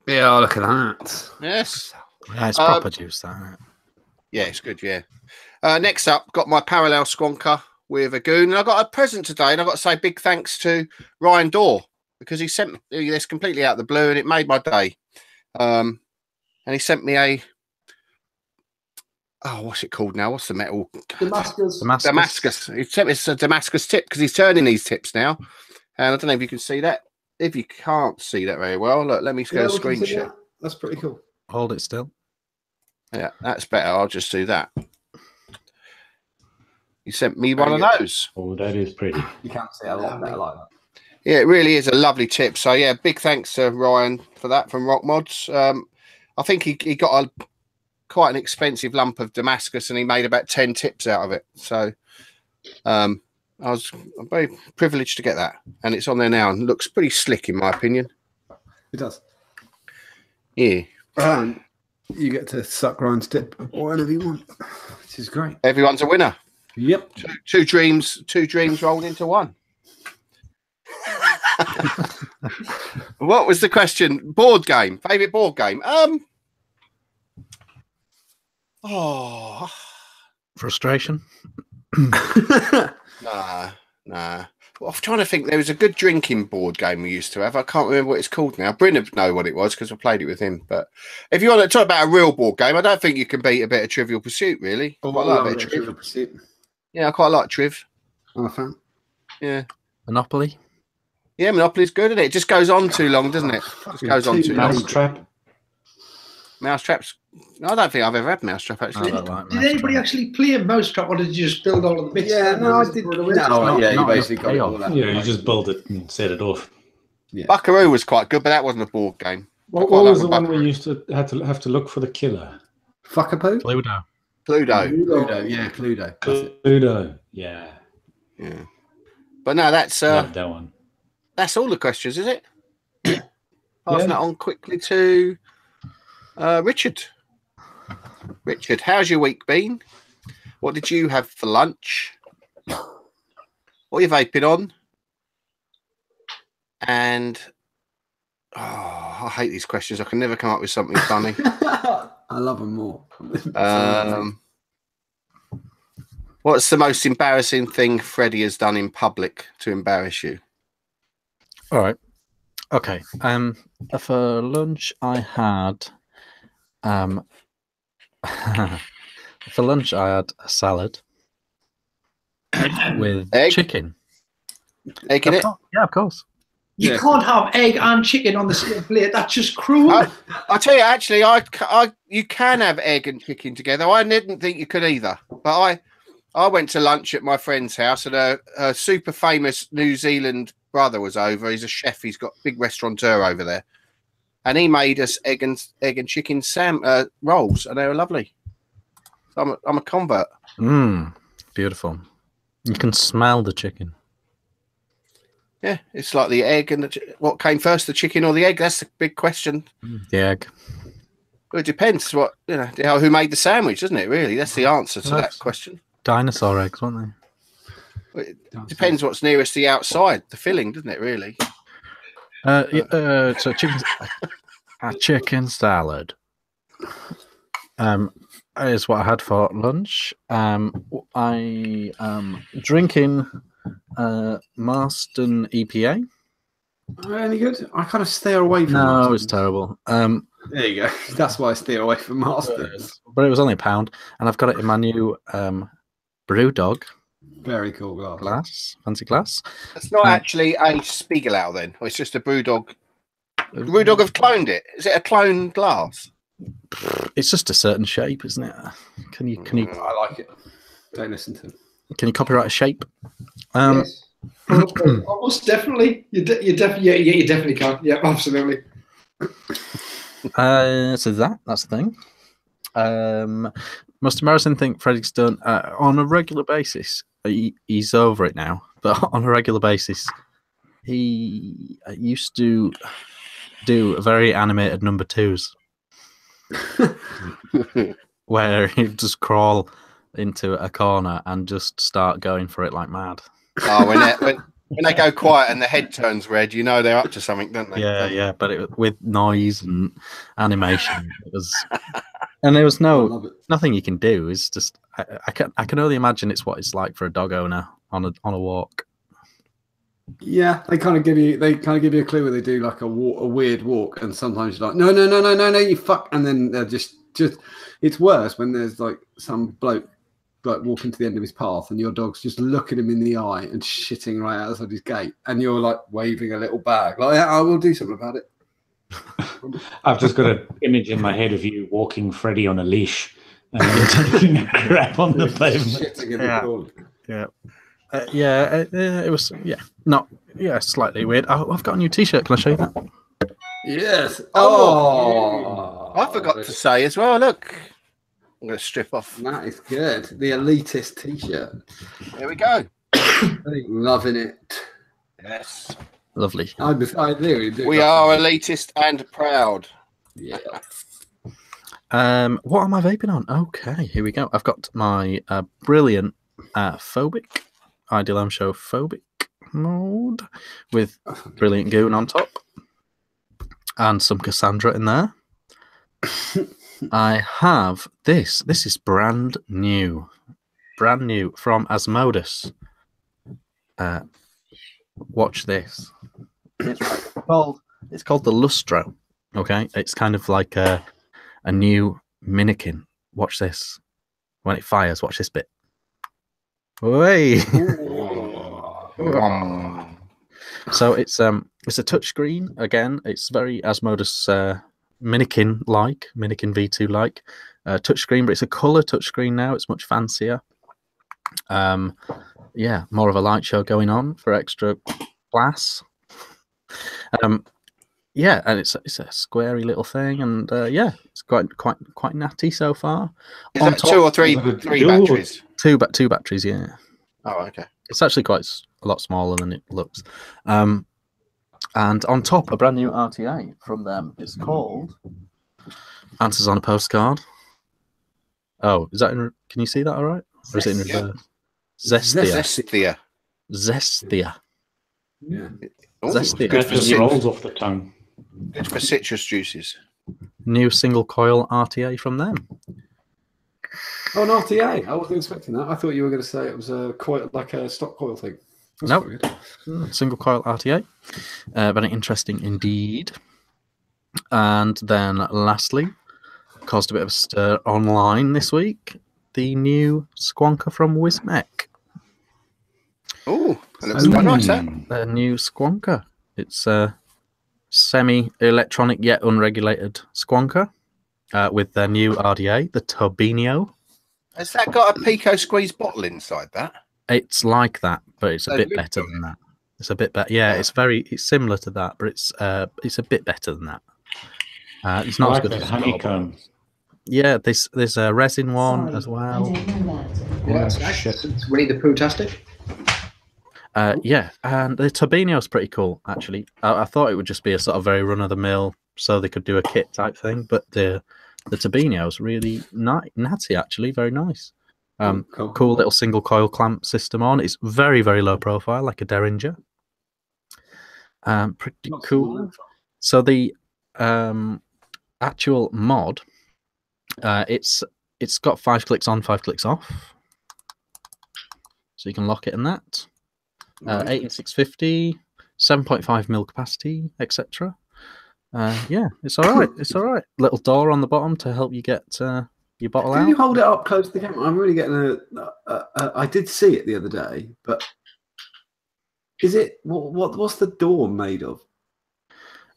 [SPEAKER 1] Yeah, look at that.
[SPEAKER 3] Yes.
[SPEAKER 5] Yeah, it's proper juice, that. Isn't it?
[SPEAKER 3] Yeah, it's good, yeah. Next up, got my parallel squonker with a goon. And I got a present today, and I've got to say big thanks to Ryan Dorr, because he sent me this completely out of the blue, and it made my day. And he sent me a... Oh, what's it called now? What's the metal? Damascus. He sent me a Damascus tip because he's turning these tips now. And I don't know if you can see that. If you can't see that very well, look, let me go screenshot.
[SPEAKER 1] That's pretty cool.
[SPEAKER 5] Hold it still.
[SPEAKER 3] Yeah, that's better. I'll just do that. He sent me one of those.
[SPEAKER 2] Oh, that is pretty.
[SPEAKER 1] You can't see it a lot better like that.
[SPEAKER 3] Yeah, it really is a lovely tip. So, yeah, big thanks to Ryan for that from Rock Mods. I think he got quite an expensive lump of Damascus, and he made about 10 tips out of it. So I'm very privileged to get that, and it's on there now and looks pretty slick in my opinion.
[SPEAKER 1] It does.
[SPEAKER 3] Yeah.
[SPEAKER 1] You get to suck Ryan's tip or whatever you want, which is great.
[SPEAKER 3] Everyone's a winner.
[SPEAKER 1] Yep.
[SPEAKER 3] Two dreams rolled into one. What was the question? Board game. Favorite board game? Oh,
[SPEAKER 5] frustration.
[SPEAKER 3] Nah. Well, I'm trying to think. There was a good drinking board game we used to have. I can't remember what it's called now. Bryn would know what it was because I played it with him. But if you want to talk about a real board game, I don't think you can beat a bit of Trivial Pursuit, really. I quite like a bit of Trivial Pursuit. Yeah, I quite like Triv.
[SPEAKER 1] I'm a fan.
[SPEAKER 3] Yeah.
[SPEAKER 5] Monopoly.
[SPEAKER 3] Yeah, Monopoly's good, isn't it? It just goes on too long, doesn't it? It just goes on too long.
[SPEAKER 2] Mousetrap.
[SPEAKER 3] Mousetraps. I don't think I've ever had Mousetrap actually.
[SPEAKER 4] Did anybody actually play a Mousetrap, or did you just build all of the bits?
[SPEAKER 1] Yeah, no, I did. No, yeah, you basically got it all that.
[SPEAKER 2] Yeah, you just build it and set it off.
[SPEAKER 1] Yeah.
[SPEAKER 3] Buckaroo was quite good, but that wasn't a board game.
[SPEAKER 2] What was the one we used to have to look for the killer?
[SPEAKER 1] Fuckapoo?
[SPEAKER 5] Cluedo.
[SPEAKER 1] Cluedo, yeah, Cluedo.
[SPEAKER 2] Cluedo, yeah.
[SPEAKER 3] Yeah. But no, that's
[SPEAKER 2] that one.
[SPEAKER 3] That's all the questions, is it? Passing that on quickly to Richard. Richard, how's your week been? What did you have for lunch? What are you vaping on? And I hate these questions. I can never come up with something funny.
[SPEAKER 1] I love them more.
[SPEAKER 3] What's the most embarrassing thing Freddie has done in public to embarrass you?
[SPEAKER 5] All right. Okay. For lunch I had for lunch I had a salad with
[SPEAKER 3] Egg?
[SPEAKER 5] chicken.
[SPEAKER 3] Egg in it?
[SPEAKER 5] Yeah, of course.
[SPEAKER 4] You can't have egg and chicken on the same plate. That's just cruel.
[SPEAKER 3] I tell you, actually, you can have egg and chicken together. I didn't think you could either. But I went to lunch at my friend's house, and a super famous New Zealand brother was over. He's a chef. He's got a big restaurateur over there, and he made us egg and chicken rolls, and they were lovely. So I'm a convert.
[SPEAKER 5] Beautiful. You can smell the chicken.
[SPEAKER 3] Yeah, it's like the egg and what came first, the chicken or the egg? That's the big question.
[SPEAKER 5] The egg.
[SPEAKER 3] Well, it depends who made the sandwich, doesn't it? Really, that's the answer to that question.
[SPEAKER 5] Dinosaur eggs, weren't they?
[SPEAKER 3] It depends what's nearest the outside, the filling, doesn't it? Really.
[SPEAKER 5] So a chicken salad. Is what I had for lunch. I drinking Marston EPA.
[SPEAKER 1] Any good? I kind of steer away from.
[SPEAKER 5] No, it's terrible.
[SPEAKER 1] There you go. That's why I steer away from Marston's.
[SPEAKER 5] But it was only £1, and I've got it in my new brew dog.
[SPEAKER 1] Very cool
[SPEAKER 5] glass. Fancy glass.
[SPEAKER 3] It's not actually a Spiegelau then, or it's just a Brewdog. Brewdog have cloned it. Is it a clone glass?
[SPEAKER 5] It's just a certain shape, isn't it? Can you?
[SPEAKER 1] I like it. Don't listen to him.
[SPEAKER 5] Can you copyright a shape?
[SPEAKER 4] Yes. Almost definitely. You definitely can. Yeah, absolutely.
[SPEAKER 5] So that's the thing. Most embarrassing thing Freddie's done on a regular basis. He's over it now, but on a regular basis, he used to do very animated number twos, where he'd just crawl into a corner and just start going for it like mad.
[SPEAKER 3] Oh, when they go quiet and the head turns red, you know they're up to something, don't they?
[SPEAKER 5] Yeah. But with noise and animation, there was nothing you can do. It's just I can only imagine it's what it's like for a dog owner on a walk. Yeah,
[SPEAKER 1] they kind of give you a clue where they do like a weird walk, and sometimes you're like, no, you fuck, and then they're just it's worse when there's like some bloke like walking to the end of his path, and your dog's just looking him in the eye and shitting right outside his gate, and you're like waving a little bag, like, I will do something about it.
[SPEAKER 2] I've just got an image in my head of you walking Freddie on a leash and then taking a crap on the pavement.
[SPEAKER 5] It was slightly weird. Oh, I've got a new T-shirt. Can I show you that?
[SPEAKER 1] Yes.
[SPEAKER 3] I forgot to say as well. Look, I'm going to strip off.
[SPEAKER 1] That is good. The elitist T-shirt.
[SPEAKER 3] There we go.
[SPEAKER 1] Loving it.
[SPEAKER 3] Yes.
[SPEAKER 5] Lovely.
[SPEAKER 1] I really do.
[SPEAKER 3] We are elitist and proud.
[SPEAKER 1] Yeah.
[SPEAKER 5] What am I vaping on? Okay, here we go. I've got my brilliant Phobic Ideal Show Phobic mode with brilliant goon on top and some Cassandra in there. I have this. This is brand new from Asmodus. Watch this. It's called the Lustro. Okay, it's kind of like a new Minikin. Watch this. When it fires, watch this bit. Way. So it's a touchscreen again. It's very Asmodus Minikin V2 like touchscreen, but it's a color touchscreen now. It's much fancier. More of a light show going on for extra class. And it's a squarey little thing, and it's quite natty so far.
[SPEAKER 3] Is that two or three batteries?
[SPEAKER 5] Two batteries, yeah.
[SPEAKER 3] Oh, okay.
[SPEAKER 5] It's actually a lot smaller than it looks. And on top, a brand new RTA from them. It's called Answers on a Postcard. Oh, is that in? Can you see that all right? Or is it in reverse? Zestia.
[SPEAKER 1] Yeah.
[SPEAKER 5] Zestia.
[SPEAKER 2] That just rolls off the tongue.
[SPEAKER 3] Good for citrus juices.
[SPEAKER 5] New single coil RTA from them.
[SPEAKER 1] Oh, an RTA. I wasn't expecting that. I thought you were going to say it was a coil, like a stock coil thing.
[SPEAKER 5] No, single coil RTA. Very interesting indeed. And then lastly, caused a bit of a stir online this week, the new Squonker from Wismec.
[SPEAKER 3] Oh, that looks quite nice, eh?
[SPEAKER 5] The new Squonker. It's a semi-electronic yet unregulated Squonker with their new RDA, the Turbinio.
[SPEAKER 3] Has that got a Pico squeeze bottle inside that?
[SPEAKER 5] It's like that, but it's a bit better than that. It's a bit better. Yeah, it's similar to that, but it's a bit better than that. It's not as good as
[SPEAKER 2] honeycomb.
[SPEAKER 5] Yeah, there's a resin one as well.
[SPEAKER 4] Yeah, it's nice. It's Winnie the Pooh-tastic.
[SPEAKER 5] Yeah, and the Turbinio is pretty cool, actually. I thought it would just be a sort of very run-of-the-mill, so they could do a kit type thing, but the Turbinio is really natty, actually, very nice. Cool little single coil clamp system on. It's very, very low profile, like a Derringer. Pretty cool. So the actual mod, it's got 5 clicks on, 5 clicks off. So you can lock it in that. 18650, 7.5 mil capacity, etc. Yeah, it's all right. It's all right. Little door on the bottom to help you get your bottle out.
[SPEAKER 1] Can you hold it up close to the camera? I'm really getting I did see it the other day, but is it what's the door made of?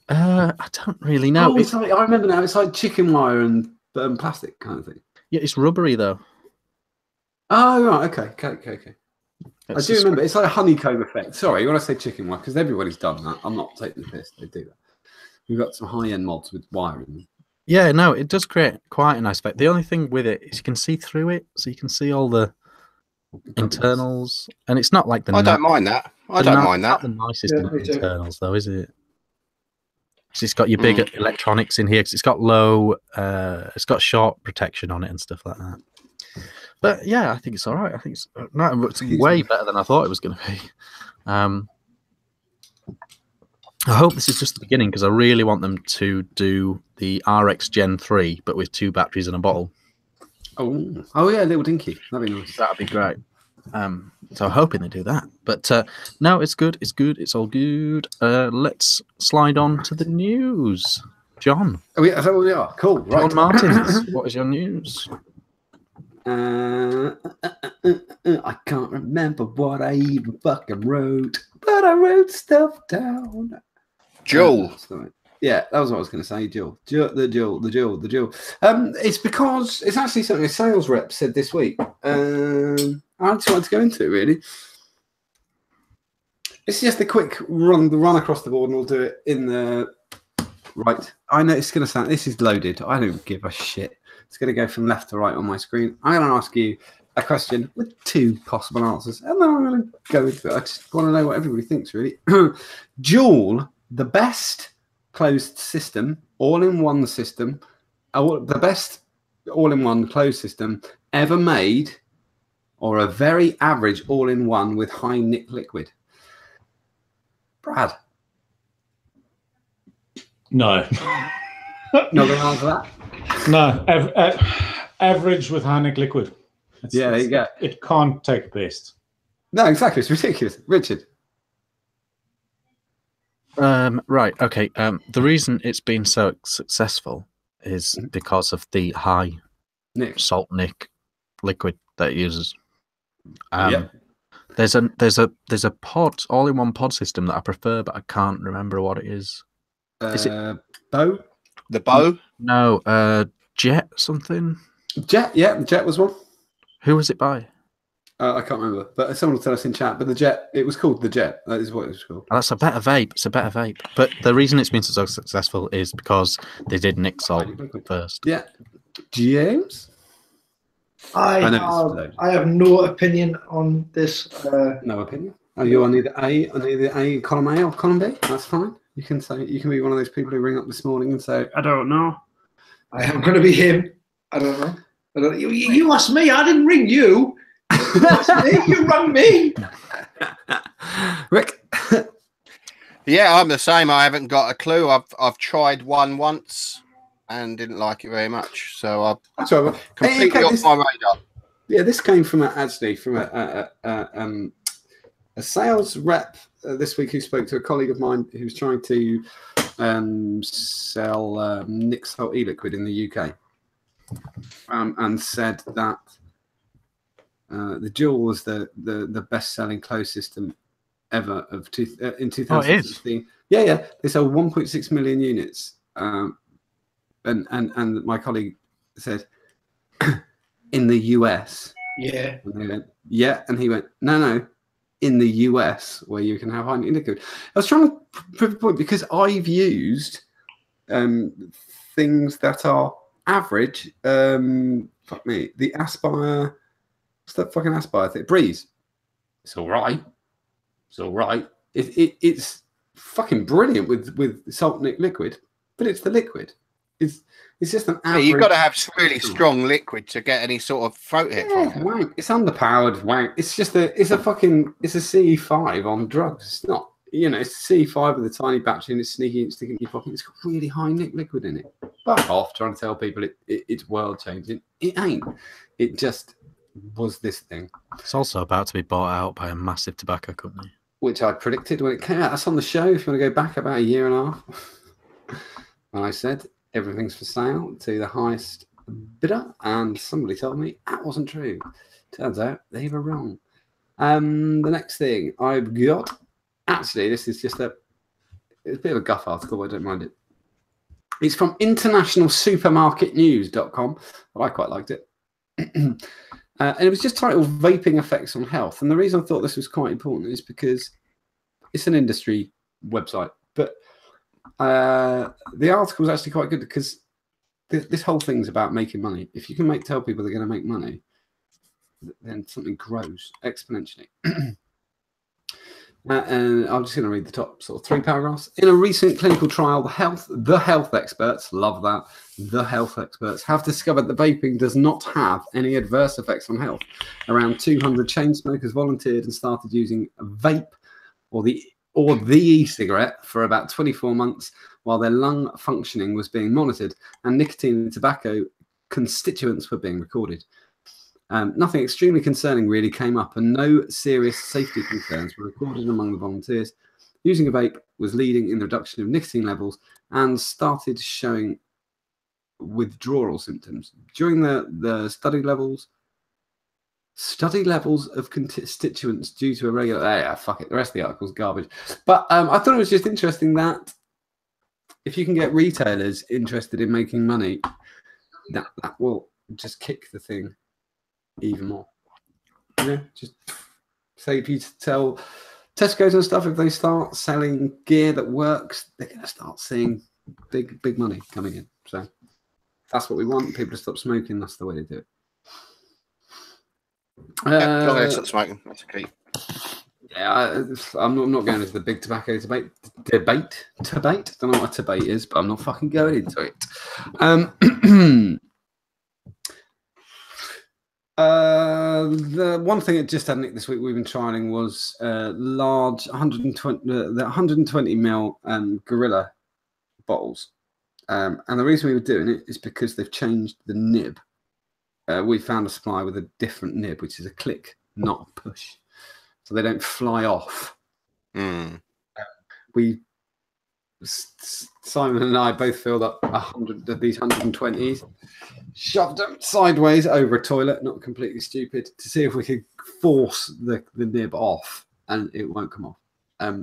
[SPEAKER 5] I don't really know.
[SPEAKER 1] Oh, it's like, I remember now. It's like chicken wire and plastic kind of thing.
[SPEAKER 5] Yeah, it's rubbery though.
[SPEAKER 1] Oh right, okay. I do remember. It's like a honeycomb effect. Sorry, when I say chicken wire, because everybody's done that. I'm not taking the piss. They do that. We've got some high-end mods with wire in them.
[SPEAKER 5] Yeah, no, it does create quite a nice effect. The only thing with it is you can see through it, so you can see all the internals, and it's not like the.
[SPEAKER 3] I don't mind that. I don't mind that.
[SPEAKER 5] Not the nicest internals, though, is it? So it's got your big electronics in here because it's got low, it's got short protection on it and stuff like that. But yeah, I think it's all right. I think it's way better than I thought it was going to be. I hope this is just the beginning because I really want them to do the RX Gen 3, but with 2 batteries in a bottle.
[SPEAKER 1] Oh yeah, little dinky. That'd be nice.
[SPEAKER 5] That'd be great. So I'm hoping they do that. But no, it's good. It's good. It's all good. Let's slide on to the news. John.
[SPEAKER 1] Oh, yeah, that's where we are. Cool. Right.
[SPEAKER 5] John Martins, what is your news?
[SPEAKER 1] I can't remember what I even fucking wrote, but I wrote stuff down.
[SPEAKER 3] Joel.
[SPEAKER 1] Yeah, that was what I was going to say. Joel. The Joel. It's because it's actually something a sales rep said this week. I just wanted to go into it, really. It's just a quick run across the board, and we'll do it in the right. I know it's going to sound. This is loaded. I don't give a shit. It's going to go from left to right on my screen. I'm going to ask you a question with 2 possible answers, and then I'm going to go into it. I just want to know what everybody thinks, really. Joule, the best closed system, all-in-one system, the best all-in-one closed system ever made, or a very average all-in-one with high nick liquid? Brad?
[SPEAKER 2] No.
[SPEAKER 1] Not going to answer that?
[SPEAKER 2] No, average with high nick liquid.
[SPEAKER 1] There you go.
[SPEAKER 2] It can't take best.
[SPEAKER 1] No, exactly. It's ridiculous. Richard?
[SPEAKER 5] Right. Okay. The reason it's been so successful is because of the high salt nick liquid that it uses. There's a pod, all-in-one pod system that I prefer, but I can't remember what it is. Is it
[SPEAKER 1] Bow?
[SPEAKER 3] The Bow?
[SPEAKER 5] No, Jet something.
[SPEAKER 1] Jet, yeah, Jet was one.
[SPEAKER 5] Who was it by?
[SPEAKER 1] I can't remember, but someone will tell us in chat. But the Jet, it was called the Jet. That is what it was called.
[SPEAKER 5] Oh, that's a better vape. It's a better vape. But the reason it's been so successful is because they did nick salt first.
[SPEAKER 1] Yeah, James.
[SPEAKER 4] I have no opinion on this.
[SPEAKER 1] No opinion. Are you on either A, column A or column B? That's fine. You can be one of those people who ring up this morning and say, I don't know.
[SPEAKER 4] I am going to be him. I don't know. You asked me. I didn't ring you. You asked me. You rang me.
[SPEAKER 1] Rick.
[SPEAKER 3] Yeah, I'm the same. I haven't got a clue. I've tried one once and didn't like it very much. So I've completely off my radar.
[SPEAKER 1] Yeah, this came from a a sales rep this week who spoke to a colleague of mine who was trying to sell Nick Salt e-liquid in the UK, and said that the Dual was the best-selling closed system ever in 2016. Yeah. They sold 1.6 million units, and my colleague said, in the US.
[SPEAKER 4] Yeah.
[SPEAKER 1] And they went, yeah, and he went, no, in the US where you can have high liquid. I was trying to prove a point because I've used things that are average. Fuck me, the Aspire. What's that fucking Aspire thing? Breeze. It's all right. It's fucking brilliant with salt liquid, but it's the liquid. It's just an average.
[SPEAKER 3] You've got to have really strong liquid to get any sort of throat hit from it.
[SPEAKER 1] Wank. It's underpowered wank. It's a CE5 on drugs. It's not, it's a CE5 with a tiny battery and it's sticking in your pocket. It's got really high liquid in it. Fuck off trying to tell people it's world changing. It ain't. It just was this thing.
[SPEAKER 5] It's also about to be bought out by a massive tobacco company,
[SPEAKER 1] which I predicted when it came out. That's on the show. If you want to go back about a year and a half, when I said everything's for sale to the highest bidder, and somebody told me that wasn't true. Turns out they were wrong. The next thing I've got, actually, this is just it's a bit of a guff article, but I don't mind it. It's from internationalsupermarketnews.com, but I quite liked it. And it was just titled Vaping Effects on Health. And the reason I thought this was quite important is because it's an industry website, but the article was actually quite good because this whole thing's about making money. If you can tell people they're going to make money, then something grows exponentially. And I'm just going to read the top sort of 3 paragraphs. In a recent clinical trial, the health experts, love that, the health experts have discovered that vaping does not have any adverse effects on health. Around 200 chain smokers volunteered and started using Vape or the e-cigarette for about 24 months while their lung functioning was being monitored and nicotine and tobacco constituents were being recorded. Nothing extremely concerning really came up and no serious safety concerns were recorded among the volunteers. Using a vape was leading in the reduction of nicotine levels and started showing withdrawal symptoms. During the study levels of constituents due to a regular... fuck it, the rest of the article's garbage. But I thought it was just interesting that if you can get retailers interested in making money, that will just kick the thing even more. Just say if you tell Tesco's and stuff, if they start selling gear that works, they're going to start seeing big money coming in. So that's what we want, people to stop smoking. That's the way to do it.
[SPEAKER 3] Stop smoking. That's okay.
[SPEAKER 1] Yeah, I'm not going into the big tobacco debate. Don't know what a debate is, but I'm not fucking going into it. The one thing that just had Nick this week we've been trialing was large 120 ml Gorilla bottles, and the reason we were doing it is because they've changed the nib. We found a supply with a different nib, which is a click, not a push, so they don't fly off. Simon and I both filled up 100 of these 120s, shoved them sideways over a toilet, not completely stupid, to see if we could force the nib off, and it won't come off.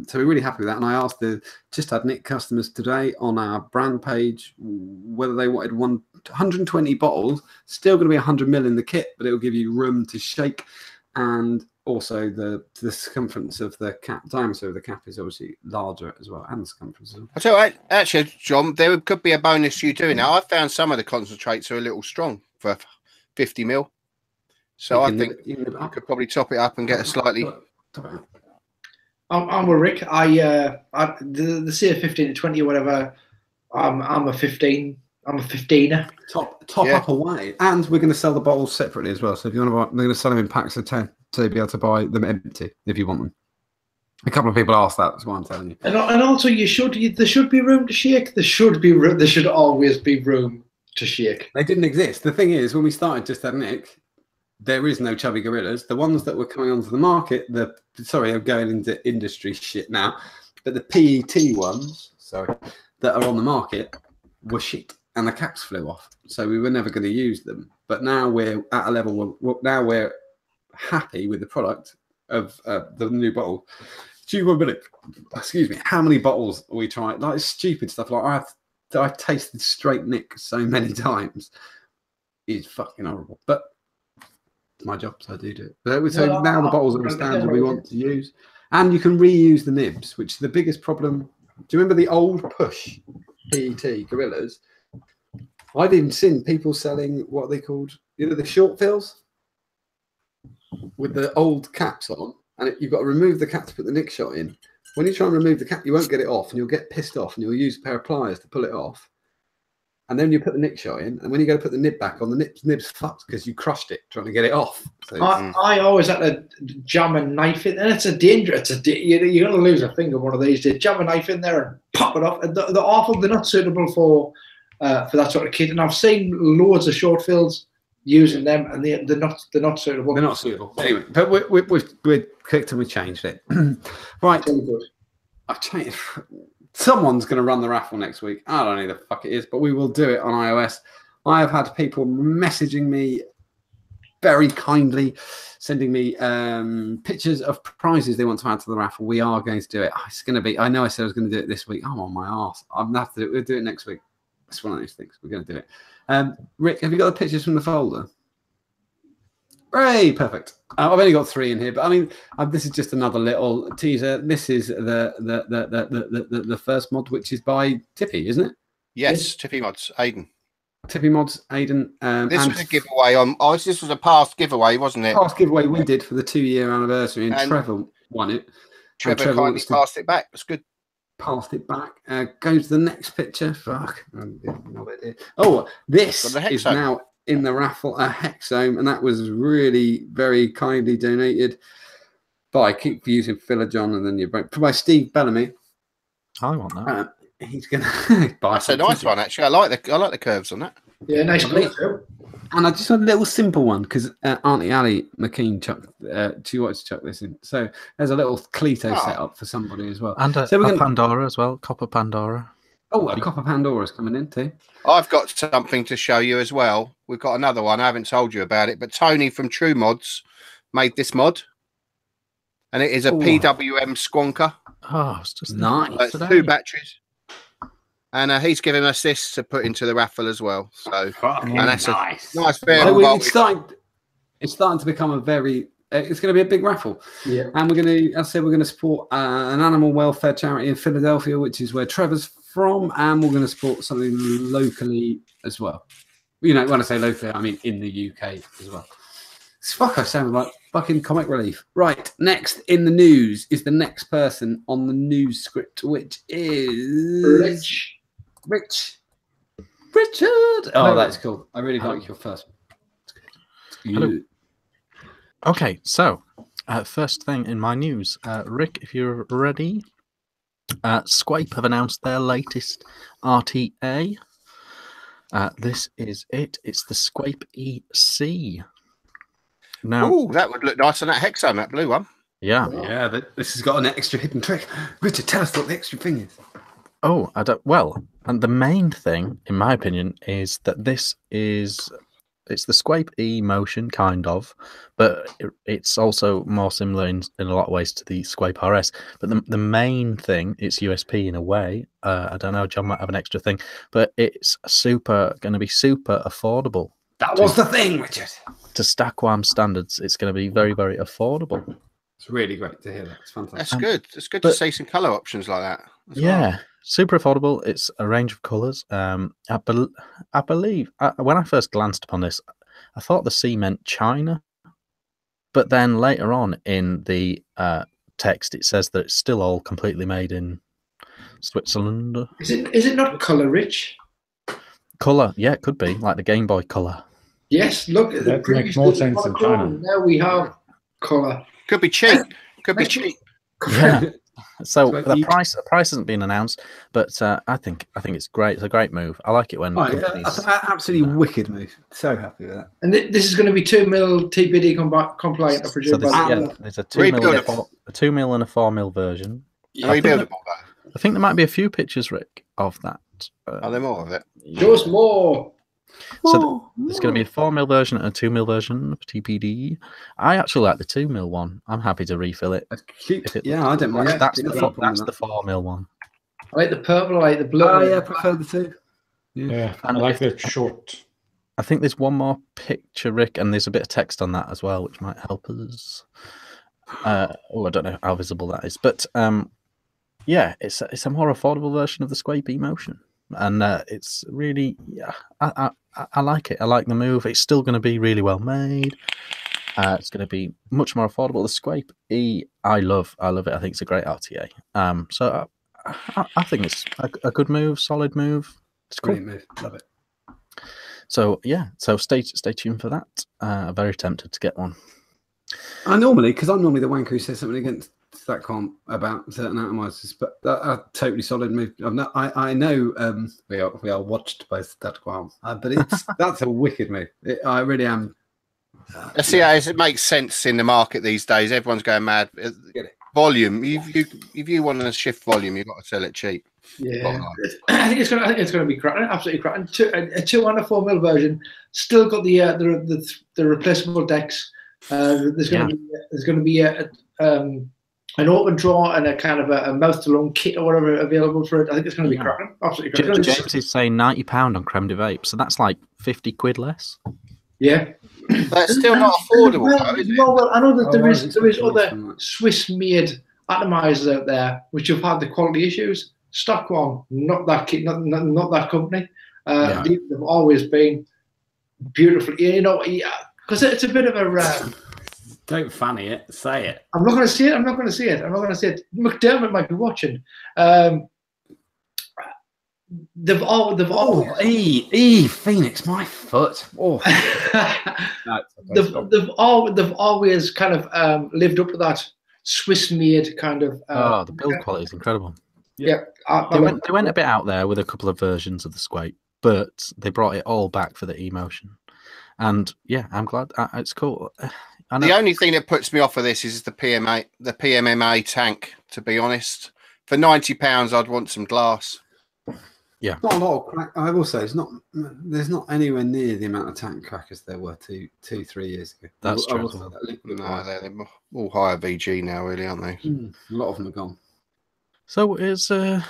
[SPEAKER 1] So we're really happy with that. And I asked the Just Had Nick customers today on our brand page whether they wanted 120 bottles, still going to be 100 ml in the kit, but it will give you room to shake, and also the circumference of the cap, diameter of the cap is obviously larger as well, and the circumference.
[SPEAKER 3] I tell you, actually, John, there could be a bonus you doing now. I found some of the concentrates are a little strong for 50 ml, so I think you could probably top it up and get a slightly.
[SPEAKER 4] I'm with Rick. The CF15 to 20 or whatever. I'm a 15. I'm a 15er.
[SPEAKER 1] Top up away, and we're going to sell the bottles separately as well. So if you want to buy, we're going to sell them in packs of 10. So you'll be able to buy them empty if you want them. A couple of people asked that. That's why I'm telling you. And
[SPEAKER 4] also, there should be room to shake. There should always be room to shake.
[SPEAKER 1] They didn't exist. The thing is, when we started Just Had Nick, there is no chubby gorillas. The ones that were coming onto the market, I'm going into industry shit now, but the PET ones, that are on the market were shit, and the caps flew off. So we were never going to use them. But now we're at a level now we're happy with the product of the new bottle. Excuse me. How many bottles are we trying? Like stupid stuff. Like I've tasted straight Nick so many times. It's fucking horrible. But it's my job, so I do it. So now the bottles are a standard we want to use. And you can reuse the nibs, which is the biggest problem. Do you remember the old push PET gorillas? I've even seen people selling what they called, the short fills with the old caps on. And you've got to remove the cap to put the nick shot in. When you try and remove the cap, you won't get it off, and you'll get pissed off, and you'll use a pair of pliers to pull it off. And then you put the nick shot in, and when you go to put the nib back on, the nib's fucked because you crushed it trying to get it off. So
[SPEAKER 4] I always had to jam a knife in, and it's a danger. You're going to lose a finger one of these days. Jam a knife in there and pop it off. And they're awful. They're not suitable for that sort of kid. And I've seen loads of short fills using them, and they're not suitable.
[SPEAKER 1] They're not suitable. Anyway, but we're clicked and we changed it. Right. I've changed. Someone's going to run the raffle next week. I don't know who the fuck it is, but we will do it on iOS. I have had people messaging me very kindly, sending me pictures of prizes they want to add to the raffle. We are going to do it. It's going to be. I know I said I was going to do it this week. I'm on my arse. I'm going to have to do it. We'll do it next week. It's one of those things. We're going to do it. Rick, have you got the pictures from the folder? Hooray, perfect. I've only got 3 in here, but I mean, this is just another little teaser. This is the first mod, which is by Tippy, isn't it?
[SPEAKER 3] Yes, Tippy Mods, Aiden.
[SPEAKER 1] Tippy Mods, Aiden.
[SPEAKER 3] This was a giveaway on. Oh, this was a past giveaway, wasn't it?
[SPEAKER 1] Past giveaway we did for the 2-year anniversary, and Trevor won it.
[SPEAKER 3] Trevor kindly passed it back. That's good.
[SPEAKER 1] Passed it back. Go to the next picture. Fuck. Oh, this is now in the raffle, a hexome, and that was really very kindly donated by, keep using Filler John and then you break, by Steve Bellamy.
[SPEAKER 5] I want that.
[SPEAKER 1] He's gonna buy.
[SPEAKER 3] That's a nice one, actually. I like the curves on that.
[SPEAKER 4] Yeah, nice plate too.
[SPEAKER 1] And I just had a little simple one because Auntie Ali McKean she wanted to chuck this in. So there's a little Cleto set up for somebody as well.
[SPEAKER 5] And a Pandora as well, copper Pandora.
[SPEAKER 1] Oh, a copper Pandora's coming in too.
[SPEAKER 3] I've got something to show you as well. We've got another one. I haven't told you about it, but Tony from True Mods made this mod, and it is a PWM squonker.
[SPEAKER 5] Oh, it's just
[SPEAKER 1] nice.
[SPEAKER 3] 2 batteries, and he's giving us this to put into the raffle as well. So, and that's
[SPEAKER 1] nice.
[SPEAKER 3] Nice.
[SPEAKER 1] It's starting to become a very. It's going to be a big raffle.
[SPEAKER 4] Yeah.
[SPEAKER 1] And we're going to support an animal welfare charity in Philadelphia, which is where Trevor's from, and we're going to support something locally as well. When I say locally, I mean in the UK as well. I sound like fucking comic relief. Right, next in the news is the next person on the news script, which is Richard. Oh, that's cool. I really like your first one.
[SPEAKER 5] Hello. Okay, so first thing in my news, Rick, if you're ready, Squape have announced their latest RTA. This is it. It's the Squape EC. Now,
[SPEAKER 3] that would look nice on that hexome, that blue one.
[SPEAKER 5] Yeah.
[SPEAKER 1] Yeah, this has got an extra hidden trick. Richard, tell us what the extra thing is.
[SPEAKER 5] Oh, I don't. Well, and the main thing, in my opinion, is that it's the Squape E motion, kind of, but it's also more similar in a lot of ways to the Squape RS. But the main thing, it's USP in a way. I don't know, John might have an extra thing, but it's going to be super affordable.
[SPEAKER 1] That was the thing, Richard.
[SPEAKER 5] To Stackworm standards, it's going to be very, very affordable.
[SPEAKER 1] It's really great to hear that. It's fantastic.
[SPEAKER 3] That's good. It's good to see some colour options like that.
[SPEAKER 5] Yeah. Super affordable. It's a range of colours. I believe when I first glanced upon this, I thought the C meant China, but then later on in the text, it says that it's still all completely made in Switzerland.
[SPEAKER 4] Is it not colour rich?
[SPEAKER 5] Colour, yeah, it could be like the Game Boy Color.
[SPEAKER 4] Yes, look.
[SPEAKER 2] That makes more sense than China.
[SPEAKER 4] Now we have colour.
[SPEAKER 3] Could be cheap. Could be cheap.
[SPEAKER 5] Yeah. So the price hasn't been announced, but I think it's great. It's a great move. I like it when
[SPEAKER 1] absolutely wicked move. So happy with that.
[SPEAKER 4] And this is going to be 2 mil TPD compliant, I presume.
[SPEAKER 5] So there's a 2 mil and a 4 mil version.
[SPEAKER 3] Rebuildable.
[SPEAKER 5] I think there might be a few pictures, Rick, of that.
[SPEAKER 3] Are there more of it?
[SPEAKER 4] Show us more.
[SPEAKER 5] So there's going to be a 4 mil version and a 2 mil version of TPD. I actually like the 2 mil one. I'm happy to refill it.
[SPEAKER 1] That's cute. I don't mind.
[SPEAKER 5] That's the 4 mil one.
[SPEAKER 4] I like the purple. I like the blue.
[SPEAKER 1] Oh yeah, I prefer the 2.
[SPEAKER 2] Yeah, I like the short.
[SPEAKER 5] I think there's one more picture, Rick, and there's a bit of text on that as well, which might help us. I don't know how visible that is, but yeah, it's a more affordable version of the Squape Emotion, and it's really I like it. I like the move. It's still going to be really well made. It's going to be much more affordable. The Squape E, I love it. I think it's a great RTA. So I think it's a good move, solid move. It's cool.
[SPEAKER 1] Brilliant move. Love it.
[SPEAKER 5] So yeah, so stay tuned for that. I'm very tempted to get one.
[SPEAKER 1] I'm normally the wanker who says something against Statcom about certain atomizers, but a totally solid move. I know we are watched by Statcom, but that's a wicked move. I really am.
[SPEAKER 3] See, it makes sense in the market these days. Everyone's going mad. Volume. If you want to shift volume, you've got to sell it cheap.
[SPEAKER 4] Yeah, I think it's going to be cracking, absolutely cracking. A 2 and a 4 mil version. Still got the replaceable decks. There's going to be an open draw and a kind of a mouth to lung kit or whatever available for it. I think it's going to be cracking, absolutely cracking.
[SPEAKER 5] James is saying £90 on creme de vape, so that's like 50 quid less.
[SPEAKER 4] Yeah,
[SPEAKER 3] but it's still not affordable.
[SPEAKER 4] Well, I know that there is other Swiss-made atomizers out there which have had the quality issues. Stock one, not that kit, not that company. They've always been beautiful. Because it's a bit of a.
[SPEAKER 6] Don't fanny it. Say it.
[SPEAKER 4] I'm not going to say it. McDermott might be watching. They've all.
[SPEAKER 1] Phoenix, my foot. Oh.
[SPEAKER 4] They've always kind of lived up to that Swiss-made kind of.
[SPEAKER 5] The build quality is incredible.
[SPEAKER 4] Yeah,
[SPEAKER 5] they went a bit out there with a couple of versions of the Squape, but they brought it all back for the Emotion, and yeah, I'm glad. It's cool.
[SPEAKER 3] The only thing that puts me off of this is the PMMA tank. To be honest, for £90, I'd want some glass.
[SPEAKER 1] Yeah, not a lot of crack. I will say there's not anywhere near the amount of tank crackers there were 2-3 years ago.
[SPEAKER 5] That's true.
[SPEAKER 3] No, they're all higher VG now, really, aren't they?
[SPEAKER 1] A lot of them are gone.
[SPEAKER 5] So it's I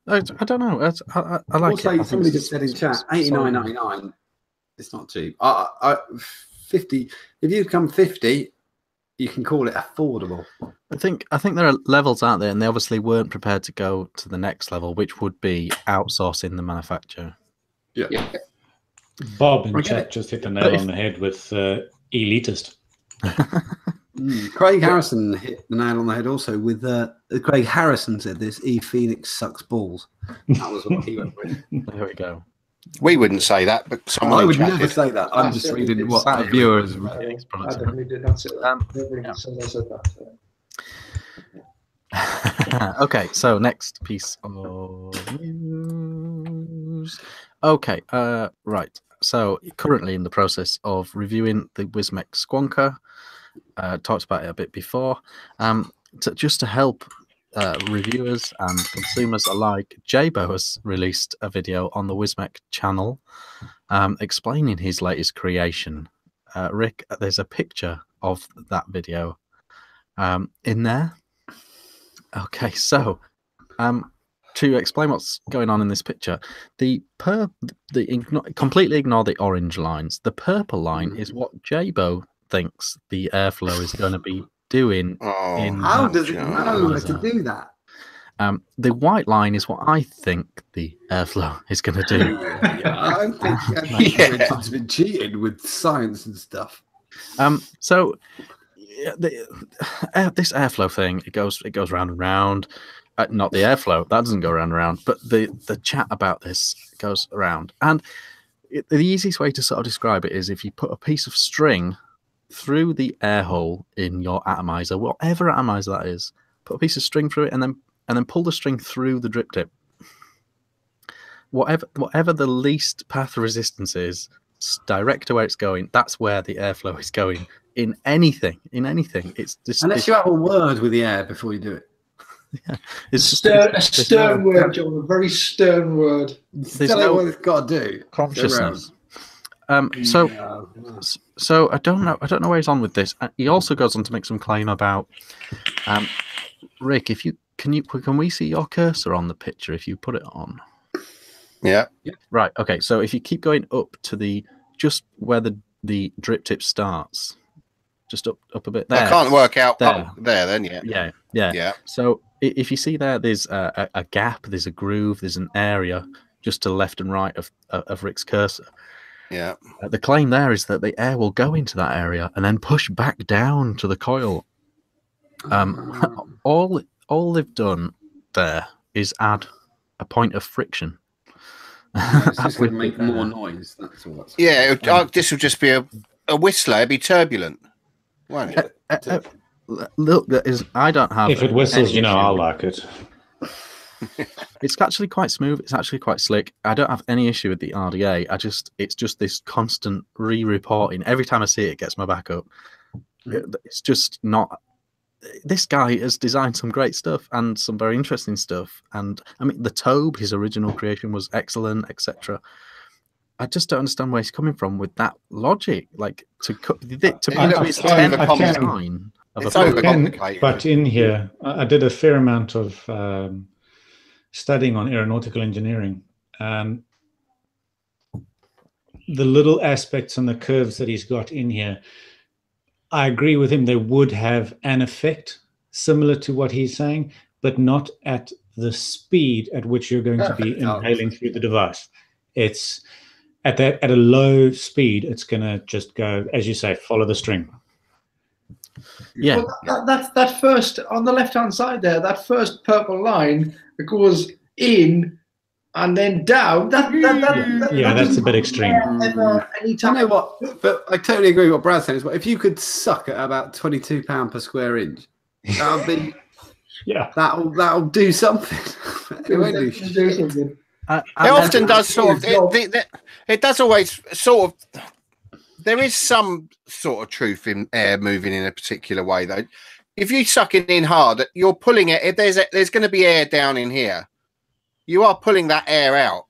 [SPEAKER 5] don't know. I like
[SPEAKER 1] also,
[SPEAKER 5] it.
[SPEAKER 1] Somebody just said in chat, $89.99. It's not cheap. 50. If you come 50, you can call it affordable.
[SPEAKER 5] I think there are levels out there, and they obviously weren't prepared to go to the next level, which would be outsourcing the manufacturer.
[SPEAKER 1] Yeah.
[SPEAKER 2] Bob in chat just hit the nail on the head with elitist.
[SPEAKER 1] Craig Harrison hit the nail on the head also with Craig Harrison said this, Phoenix sucks balls. That was what he went with.
[SPEAKER 5] There we go.
[SPEAKER 3] We wouldn't say that, but someone
[SPEAKER 1] I would never say that. I'm just reading what our viewers
[SPEAKER 4] I definitely did not say that.
[SPEAKER 5] Okay, so next piece of news. Okay, right. So currently in the process of reviewing the Wismec Squonker. Talked about it a bit before. Just to help reviewers and consumers alike, Jabo has released a video on the Wismec channel explaining his latest creation. Rick, there's a picture of that video in there. Okay, so to explain what's going on in this picture, completely ignore the orange lines. The purple line is what Jabo thinks the airflow is going to be doing.
[SPEAKER 1] How does it know how to do that?
[SPEAKER 5] The white line is what I think the airflow is going to do.
[SPEAKER 1] I think it's been cheated with science and stuff.
[SPEAKER 5] So this airflow thing, it goes round and round. Not the airflow, that doesn't go round and round, but the chat about this goes around. And the easiest way to sort of describe it is if you put a piece of string through the air hole in your atomizer, whatever atomizer that is, put a piece of string through it, and then pull the string through the drip tip. Whatever the least path resistance is, direct to where it's going. That's where the airflow is going. In anything, it's just
[SPEAKER 1] unless you have a word with the air before you do it.
[SPEAKER 5] Yeah, it's
[SPEAKER 4] a stern word, John. A very stern word.
[SPEAKER 1] There's no what it's got to do.
[SPEAKER 5] Consciousness. So I don't know where he's on with this. He also goes on to make some claim about Rick. Can we see your cursor on the picture if you put it on?
[SPEAKER 3] Yeah.
[SPEAKER 5] Right. Okay. So if you keep going up to just where the drip tip starts, just up a bit there.
[SPEAKER 3] I can't work out
[SPEAKER 5] there.
[SPEAKER 3] There then.
[SPEAKER 5] Yeah. So if you see there's a gap, there's a groove, there's an area just to the left and right of Rick's cursor.
[SPEAKER 3] Yeah.
[SPEAKER 5] The claim there is that the air will go into that area and then push back down to the coil. All they've done there is add a point of friction.
[SPEAKER 1] It's just going to make more noise. That's all.
[SPEAKER 3] This will just be a whistler. It'll be turbulent, won't it?
[SPEAKER 5] Look, I don't have.
[SPEAKER 2] If it whistles, I'll like it.
[SPEAKER 5] It's actually quite smooth. It's actually quite slick. I don't have any issue with the RDA. It's just this constant re-reporting. Every time I see it, it gets my back up. It's just not. This guy has designed some great stuff and some very interesting stuff. And I mean, the Tobe, his original creation, was excellent, etc. I just don't understand where he's coming from with that logic. Like to put his 10 design of a.
[SPEAKER 2] But in here, I did a fair amount of studying on aeronautical engineering, and the little aspects and the curves that he's got in here, I agree with him. They would have an effect similar to what he's saying, but not at the speed at which you're going to be inhaling through the device. It's at a low speed. It's going to just go, as you say, follow the string.
[SPEAKER 5] Yeah,
[SPEAKER 4] well, that first on the left-hand side there, that first purple line that goes in and then down.
[SPEAKER 2] That's a bit extreme.
[SPEAKER 1] I know what, but I totally agree with what Brad's saying. If you could suck at about £22 per square inch, that'll be that'll do something. It won't do something.
[SPEAKER 3] It often does sort of. It does always sort of. There is some sort of truth in air moving in a particular way, though. If you suck it in hard, you're pulling it. If there's going to be air down in here, you are pulling that air out.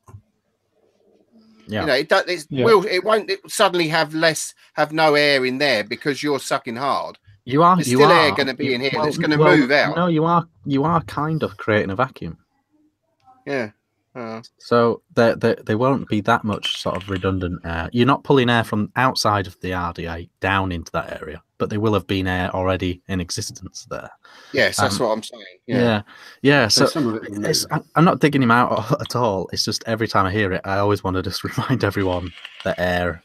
[SPEAKER 5] Yeah.
[SPEAKER 3] It won't suddenly have no air in there because you're sucking hard. There's still air going to be in here. It's going to move out.
[SPEAKER 5] No, you are kind of creating a vacuum.
[SPEAKER 3] Yeah.
[SPEAKER 5] So there won't be that much sort of redundant air. You're not pulling air from outside of the RDA down into that area, but there will have been air already in existence there.
[SPEAKER 3] Yes, that's what I'm saying.
[SPEAKER 5] Yeah. So
[SPEAKER 1] some of it
[SPEAKER 5] I'm not digging him out at all. It's just every time I hear it, I always want to just remind everyone that air,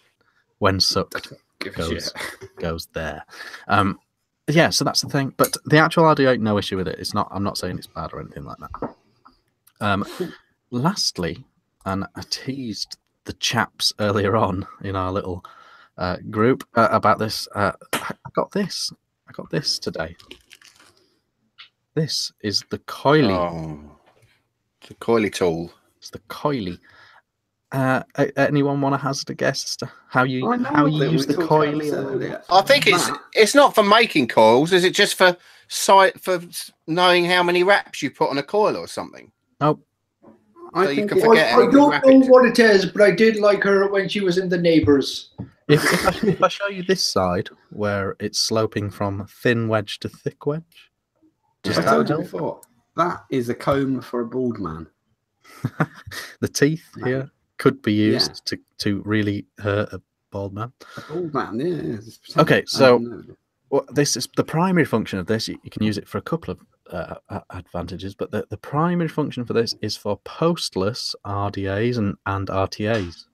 [SPEAKER 5] when sucked, goes there. So that's the thing. But the actual RDA, no issue with it. It's not. I'm not saying it's bad or anything like that. Lastly, and I teased the chaps earlier on in our little group about this. I got this today. This is the coily.
[SPEAKER 3] Oh, the coily tool.
[SPEAKER 5] It's the coily. Anyone want to hazard a guess as to how you use the coily?
[SPEAKER 3] I think it's not for making coils. Is it just for knowing how many wraps you put on a coil or something?
[SPEAKER 5] Oh.
[SPEAKER 4] I don't know what it is, but I did like her when she was in The Neighbours.
[SPEAKER 5] If I show you this side, where it's sloping from thin wedge to thick wedge.
[SPEAKER 1] I told you before, that is a comb for a bald man.
[SPEAKER 5] The teeth here could be used to really hurt a bald man.
[SPEAKER 1] A bald man, yeah.
[SPEAKER 5] Okay, so this is the primary function of this. You can use it for a couple of advantages, but the primary function for this is for postless RDAs and RTAs,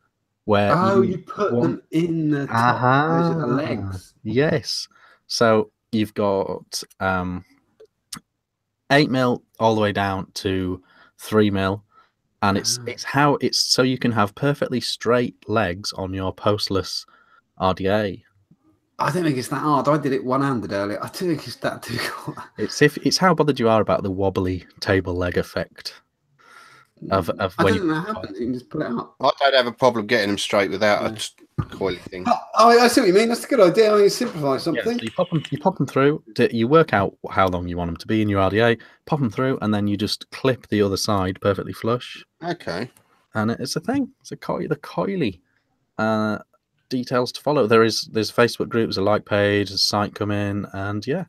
[SPEAKER 5] where
[SPEAKER 1] you put them in the top, those are the legs.
[SPEAKER 5] Yes, so you've got 8 mil all the way down to 3 mil, and it's so you can have perfectly straight legs on your postless RDA.
[SPEAKER 1] I don't think it's that hard. I did it one-handed earlier. I don't think it's that difficult.
[SPEAKER 5] It's how bothered you are about the wobbly table leg effect. Of
[SPEAKER 1] I
[SPEAKER 5] when
[SPEAKER 1] don't know what happens. You can just pull it out.
[SPEAKER 3] I don't have a problem getting them straight without a coily thing.
[SPEAKER 1] I see what you mean. That's a good idea. I mean, simplify something.
[SPEAKER 5] So you pop them through. You work out how long you want them to be in your RDA. Pop them through, and then you just clip the other side perfectly flush.
[SPEAKER 3] Okay.
[SPEAKER 5] And it's a thing. It's the coily. Details to follow. There's Facebook groups, a like page, a site come in, and yeah,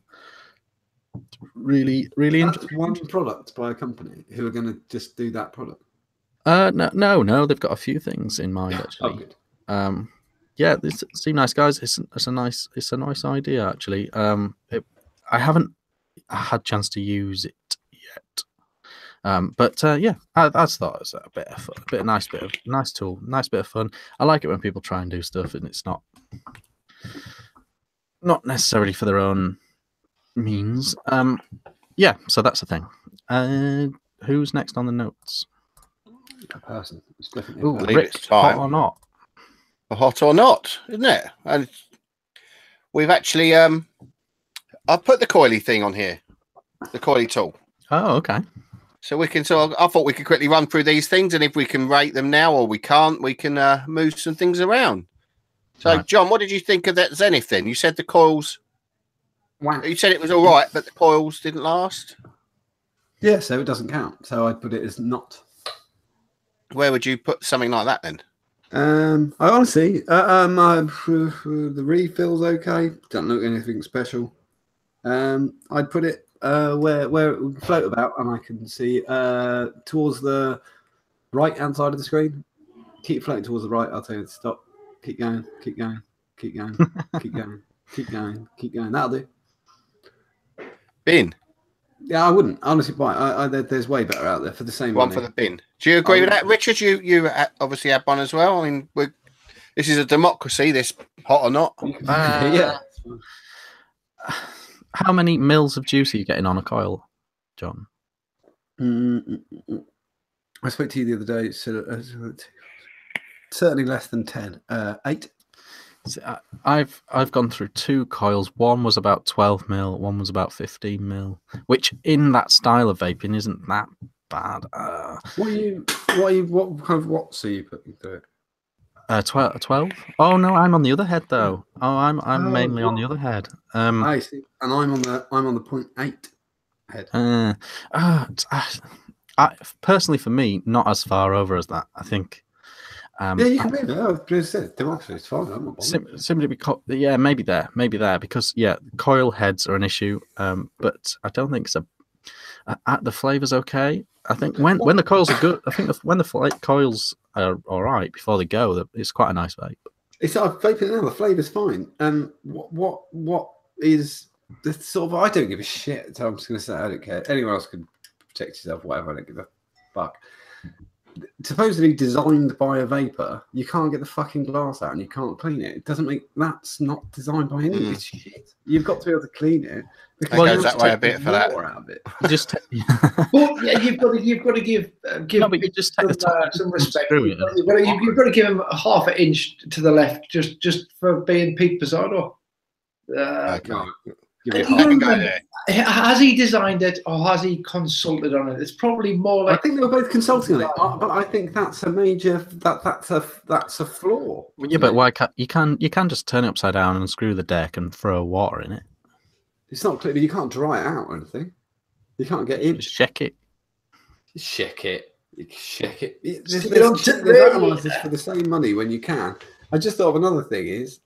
[SPEAKER 5] really interesting.
[SPEAKER 1] One product by a company who are going to just do that product.
[SPEAKER 5] No, they've got a few things in mind actually.
[SPEAKER 1] Oh, good.
[SPEAKER 5] Yeah, they seem nice guys. It's a nice idea actually. I haven't had a chance to use it yet. But yeah, I just thought it was a bit of nice tool, nice bit of fun. I like it when people try and do stuff and it's not necessarily for their own means. Yeah, so that's the thing. Who's next on the notes?
[SPEAKER 1] A person. It's definitely.
[SPEAKER 5] Ooh,
[SPEAKER 3] believe
[SPEAKER 5] Rick,
[SPEAKER 3] it's time.
[SPEAKER 5] hot or not?
[SPEAKER 3] Hot or not, isn't it? And we've actually I've put the coily thing on here, the coily tool.
[SPEAKER 5] Oh, okay.
[SPEAKER 3] So we can. So I thought we could quickly run through these things, and if we can rate them now or we can't, we can move some things around. So,
[SPEAKER 5] Right.
[SPEAKER 3] John, what did you think of that Zenith then? You said the coils.
[SPEAKER 1] Wow.
[SPEAKER 3] You said it was all right, but the coils didn't last.
[SPEAKER 1] Yeah, so it doesn't count. So I put it as not.
[SPEAKER 3] Where would you put something like that then?
[SPEAKER 1] I honestly, the refill's okay. Don't look anything special. I'd put it where it would float about, and I can see towards the right hand side of the screen. Keep floating towards the right. I'll tell you to stop. Keep going. Keep going. Keep going. Keep going. Keep going. Keep going. That'll do.
[SPEAKER 3] Bin.
[SPEAKER 1] Yeah, I wouldn't honestly buy. There's way better out there for the same
[SPEAKER 3] One
[SPEAKER 1] money.
[SPEAKER 3] for the bin. Do you agree with that, Richard? You obviously had one as well. I mean, this is a democracy. This hot or not?
[SPEAKER 1] Yeah.
[SPEAKER 5] How many mils of juice are you getting on a coil, John?
[SPEAKER 1] I spoke to you the other day. So, certainly less than 10. 8.
[SPEAKER 5] So, I've gone through 2 coils. One was about 12 mil. One was about 15 mil. Which, in that style of vaping, isn't that bad.
[SPEAKER 1] What kind of watts are you putting through it?
[SPEAKER 5] 12. Oh no, I'm on the other head though. Oh, I'm mainly on the other head.
[SPEAKER 1] I see, and I'm on the 0.8 head.
[SPEAKER 5] I personally, for me, not as far over as that. I think.
[SPEAKER 1] Yeah, you can move it. I just said democracy is fine. I'm not bothered.
[SPEAKER 5] Simply because, yeah, maybe there, because yeah, coil heads are an issue. But I don't think so. The flavor's okay. I think when the coils are good, I think when the coils are all right before they go, it's quite a nice vape.
[SPEAKER 1] It's vaping now. The flavour's fine. What is the sort of? I don't give a shit. So I'm just going to say I don't care. Anyone else can protect yourself, whatever. I don't give a fuck. Supposedly designed by a vapor, you can't get the fucking glass out and you can't clean it. It doesn't make. That's not designed by any. It's shit. You've got to be able to clean it.
[SPEAKER 3] It goes that way a bit for that.
[SPEAKER 1] Out of it.
[SPEAKER 5] You just
[SPEAKER 4] Well, yeah, you've got to give
[SPEAKER 5] no, but you just take the top
[SPEAKER 4] some respect.
[SPEAKER 5] through it.
[SPEAKER 4] You've got to give him a half an inch to the left, just for being Pete Pizzardo. Has he designed it or has he consulted on it? It's probably more like.
[SPEAKER 1] I think they were both consulting on it, but I think that's a major. That's a flaw.
[SPEAKER 5] Yeah, but why can't you can just turn it upside down and screw the deck and throw water in it?
[SPEAKER 1] It's not clear, but you can't dry it out or anything. You can't get in.
[SPEAKER 5] Just check it.
[SPEAKER 6] Check it. Check it.
[SPEAKER 1] There's analysis for the same money when you can. I just thought of another thing is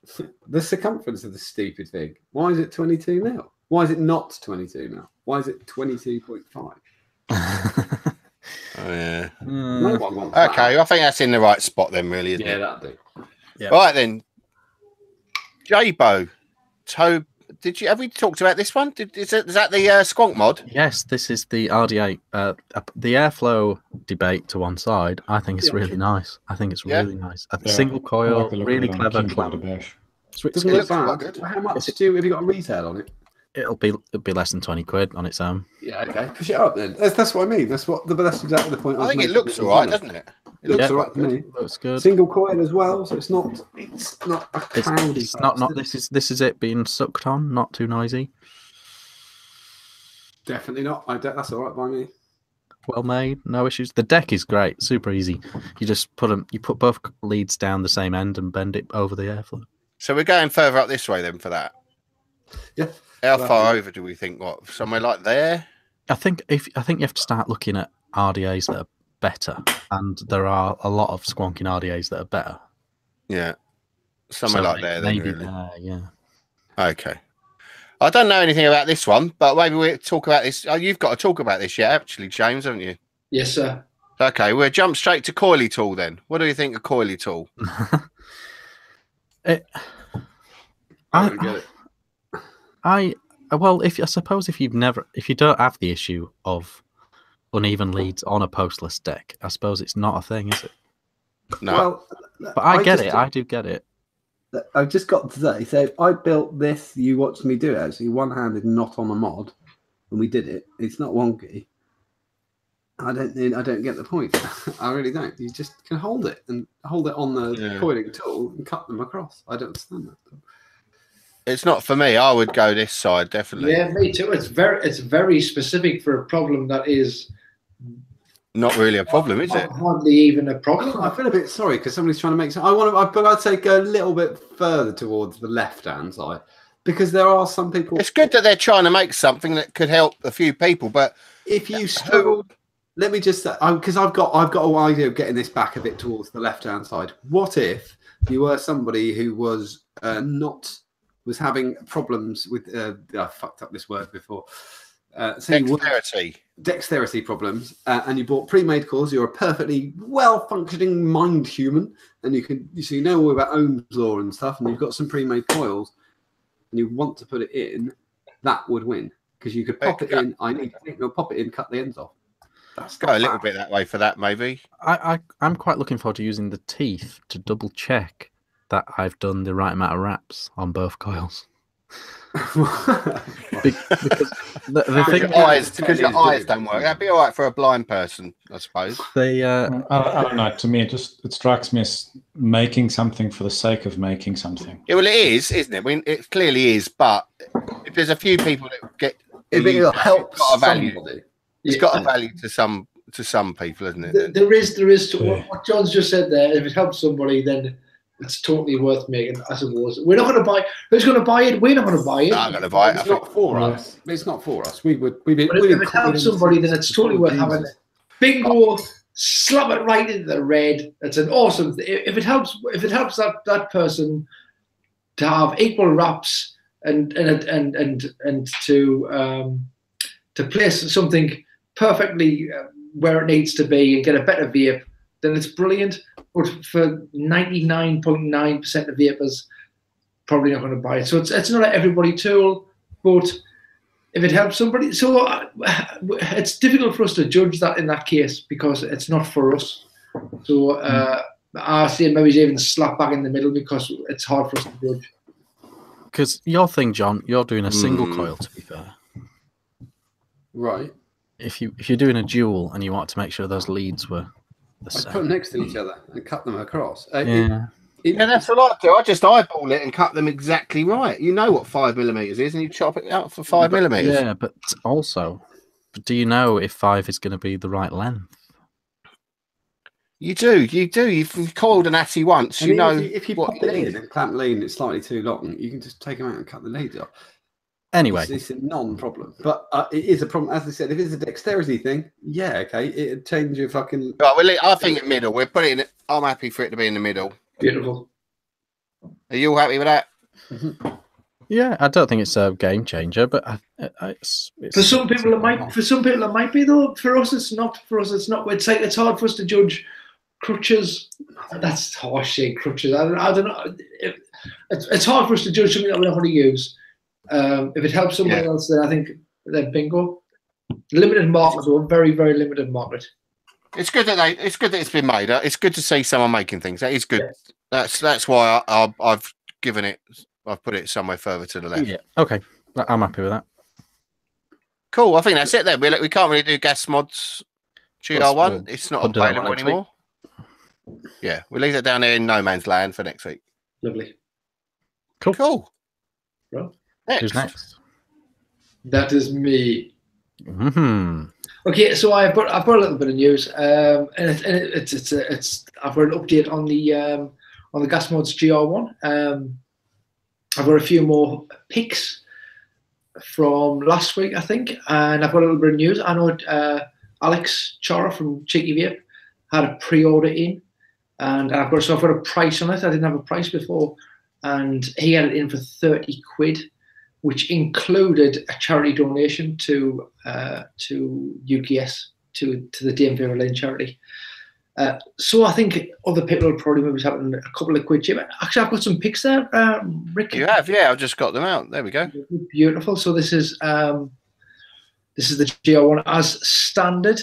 [SPEAKER 1] the circumference of the stupid thing. Why is it 22 mil? Why is it not 22 mil? Why is it 22.5?
[SPEAKER 3] Oh, yeah.
[SPEAKER 1] No one wants
[SPEAKER 3] Okay, I think that's in the right spot then, really, isn't it?
[SPEAKER 6] Yeah, that'll do.
[SPEAKER 5] Yeah.
[SPEAKER 3] Right then, J-Bo, have we talked about this one? Is that the Squonk mod?
[SPEAKER 5] Yes, this is the RDA. The airflow debate to one side. I think it's really nice. I think it's really nice. A single coil, really clever clamp.
[SPEAKER 1] Doesn't look bad. How much have you got a retail on it?
[SPEAKER 5] It'll be less than 20 quid on its own.
[SPEAKER 1] Yeah, okay. Push it up then. That's what I mean. That's exactly the point.
[SPEAKER 3] I think it looks all right, doesn't it?
[SPEAKER 1] It looks all right to me.
[SPEAKER 5] Looks good.
[SPEAKER 1] Single coil as well, so it's not a cloudy.
[SPEAKER 5] It's not. This is it being sucked on, not too noisy.
[SPEAKER 1] Definitely not. That's all right by me.
[SPEAKER 5] Well made, no issues. The deck is great, super easy. You just put them. You put both leads down the same end and bend it over the airflow.
[SPEAKER 3] So we're going further up this way then for that.
[SPEAKER 1] Yeah.
[SPEAKER 3] How far over do we think? What, somewhere like there?
[SPEAKER 5] I think you have to start looking at RDAs that are better, and there are a lot of squonking RDAs that are better.
[SPEAKER 3] Yeah, somewhere like there. Then,
[SPEAKER 5] maybe
[SPEAKER 3] really.
[SPEAKER 5] there, yeah.
[SPEAKER 3] Okay. I don't know anything about this one, but maybe we'll talk about this. Oh, you've got to talk about this yet, actually, James, haven't you?
[SPEAKER 4] Yes, sir.
[SPEAKER 3] Okay, we'll jump straight to coily tool then. What do you think of coily tool?
[SPEAKER 5] Well, I suppose if you don't have the issue of uneven leads on a postless deck, I suppose it's not a thing, is it?
[SPEAKER 3] No.
[SPEAKER 1] Well,
[SPEAKER 5] but I get it. I do get it.
[SPEAKER 1] I've just got to say, so if I built this, you watched me do it actually, one-handed, not on a mod, and we did it. It's not wonky. I don't get the point. I really don't. You just can hold it on the coiling tool and cut them across. I don't understand that.
[SPEAKER 3] It's not for me. I would go this side, definitely.
[SPEAKER 4] Yeah, me too. It's very specific for a problem that is
[SPEAKER 3] not really a problem, is it?
[SPEAKER 4] Hardly even a problem.
[SPEAKER 1] I feel a bit sorry because somebody's trying to make some. But I'd say go a little bit further towards the left-hand side because there are some people.
[SPEAKER 3] It's good that they're trying to make something that could help a few people, but
[SPEAKER 1] if you struggle, let me just say, because I've got an idea of getting this back a bit towards the left-hand side. What if you were somebody who was was having problems with I fucked up this word before. Dexterity problems, and you bought pre-made coils. You're a perfectly well-functioning mind human, and you know all about Ohm's law and stuff, and you've got some pre-made coils, and you want to put it in. That would win because you could pop it in. You'll pop it in, cut the ends off.
[SPEAKER 3] Let's go a little bit that way for that, maybe.
[SPEAKER 5] I'm quite looking forward to using the teeth to double check that I've done the right amount of wraps on both coils. because
[SPEAKER 3] your eyes don't work. That'd be all right for a blind person, I suppose.
[SPEAKER 2] I don't know. To me, it strikes me as making something for the sake of making something.
[SPEAKER 3] Yeah, well, it is, isn't it? I mean, it clearly is. But if there's a few people that get,
[SPEAKER 1] it helps.
[SPEAKER 3] Got a value. It's got a value to some people, isn't it?
[SPEAKER 4] There is. What John's just said there. If it helps somebody, then it's totally worth making, I suppose. We're not going to buy. Who's going to buy it? We're not going to buy it.
[SPEAKER 3] I'm going to buy it.
[SPEAKER 1] It's not for us. It's not for us. If
[SPEAKER 4] it helps somebody, then it's totally worth having it. Bingo! Slap it right into the red. It's an awesome. If it helps that person to have equal wraps and to place something perfectly where it needs to be and get a better vape, then it's brilliant. But for 99.9% of vapers, probably not going to buy it. So it's not an everybody tool, but if it helps somebody, so it's difficult for us to judge that in that case because it's not for us. So I say maybe even slap back in the middle because it's hard for us to judge.
[SPEAKER 5] Because your thing, John, you're doing a single coil, to be fair.
[SPEAKER 1] Right.
[SPEAKER 5] If you're doing a dual and you want to make sure those leads were the same.
[SPEAKER 1] I put them next to each other and cut them across.
[SPEAKER 3] Yeah, that's what I do. I just eyeball it and cut them exactly right. You know what 5mm is, and you chop it out for 5mm.
[SPEAKER 5] Yeah, but also, do you know if 5 is going to be the right length?
[SPEAKER 3] You do. You've coiled an Atty once. You know
[SPEAKER 1] if you pop it in and clamp lead and it's slightly too long, you can just take them out and cut the leads off.
[SPEAKER 5] Anyway,
[SPEAKER 1] it's a non-problem, but it is a problem. As I said, if it's a dexterity thing, yeah, okay, it'd change your fucking.
[SPEAKER 3] Right, well, I think in the middle. We're putting it. I'm happy for it to be in the middle.
[SPEAKER 4] Beautiful.
[SPEAKER 3] Are you all happy with that?
[SPEAKER 1] Mm-hmm.
[SPEAKER 5] Yeah, I don't think it's a game changer, but it's
[SPEAKER 4] for some people it might. For some people it might be though. For us, it's not. For us, it's not. It's hard for us to judge crutches. That's horseshit. Crutches. I don't know. It's hard for us to judge something that we're not going to use. If it helps somebody else, then I think then bingo. Limited market, though, very, very limited market.
[SPEAKER 3] It's good that it's been made. It's good to see someone making things. That is good. Yeah. That's why I've given it. I've put it somewhere further to the left.
[SPEAKER 5] Yeah. Okay. I'm happy with that.
[SPEAKER 3] Cool. I think that's it then. We can't really do gas mods. GR1. It's not available anymore. Yeah, we'll leave it down there in no man's land for next week.
[SPEAKER 4] Lovely.
[SPEAKER 3] Cool.
[SPEAKER 4] Well,
[SPEAKER 5] Who's next?
[SPEAKER 4] that is me.
[SPEAKER 5] Mm-hmm.
[SPEAKER 4] Okay, so I've got a little bit of news, and it's I've got an update on the Gas Mods GR1. I've got a few more picks from last week, I think, and I've got a little bit of news. I know Alex Chara from Cheeky Vape had a pre-order in, and I've got a price on it. I didn't have a price before, and he had it in for 30 quid, which included a charity donation to UKS, to the Dame Vera Lane charity. So I think other people will probably maybe have a couple of quid. Actually, I've got some pics there, Rick.
[SPEAKER 3] You have, yeah. I've just got them out. There we go.
[SPEAKER 4] Beautiful. So this is the GR1 as standard.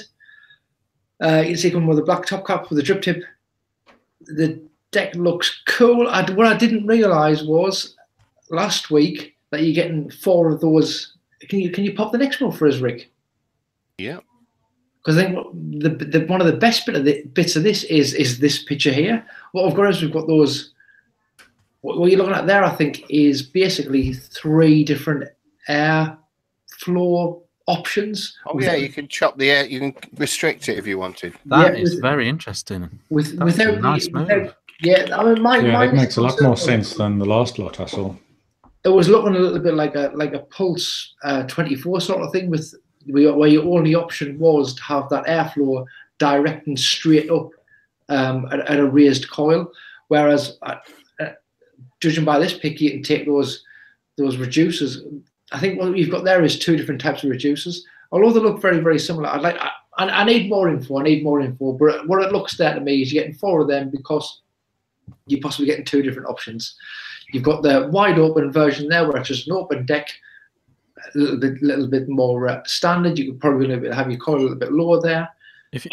[SPEAKER 4] You can see it come with a black top cap with a drip tip. The deck looks cool. What I didn't realise was last week that you're getting 4 of those. Can you pop the next one for us, Rick?
[SPEAKER 3] Yeah.
[SPEAKER 4] Because I think one of the best bits of this is this picture here. What we've got is we've got those. What you're looking at there, I think, is basically 3 different air floor options.
[SPEAKER 3] Oh yeah, you can chop the air. You can restrict it if you wanted.
[SPEAKER 5] That is very interesting.
[SPEAKER 4] Without
[SPEAKER 5] a nice move.
[SPEAKER 4] Yeah, I mean,
[SPEAKER 2] that makes a lot more sense than the last lot I saw.
[SPEAKER 4] It was looking a little bit like a Pulse 24 sort of thing, where your only option was to have that airflow direct and straight up at a raised coil. Whereas, judging by this pic, you can take those reducers. I think what you've got there is 2 different types of reducers. Although they look very, very similar, I need more info. But what it looks there to me is you're getting 4 of them because you're possibly getting 2 different options. You've got the wide open version there, where it's just an open deck, a little bit more standard. You could probably have your coil a little bit lower there.
[SPEAKER 5] If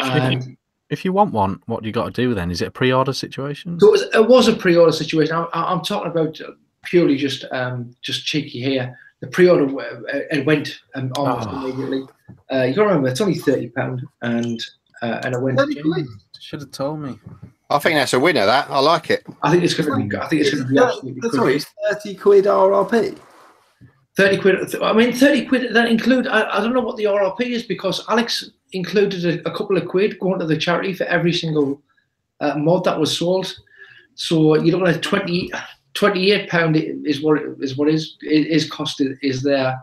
[SPEAKER 5] you want one, what do you got to do then? Is it a pre-order situation?
[SPEAKER 4] So it was a pre-order situation. I'm talking about purely just cheeky here. The pre-order it went almost immediately. You got to remember it's only £30, and it went.
[SPEAKER 5] Should have told me.
[SPEAKER 3] I think that's a winner. That I like it.
[SPEAKER 4] I think it's going to be. I think it's going to be absolutely.
[SPEAKER 1] Sorry, it's 30 quid RRP.
[SPEAKER 4] 30 quid. I mean, 30 quid. That include. I don't know what the RRP is because Alex included a couple of quid going to the charity for every single mod that was sold. So you're looking at £28 is what is costed is there.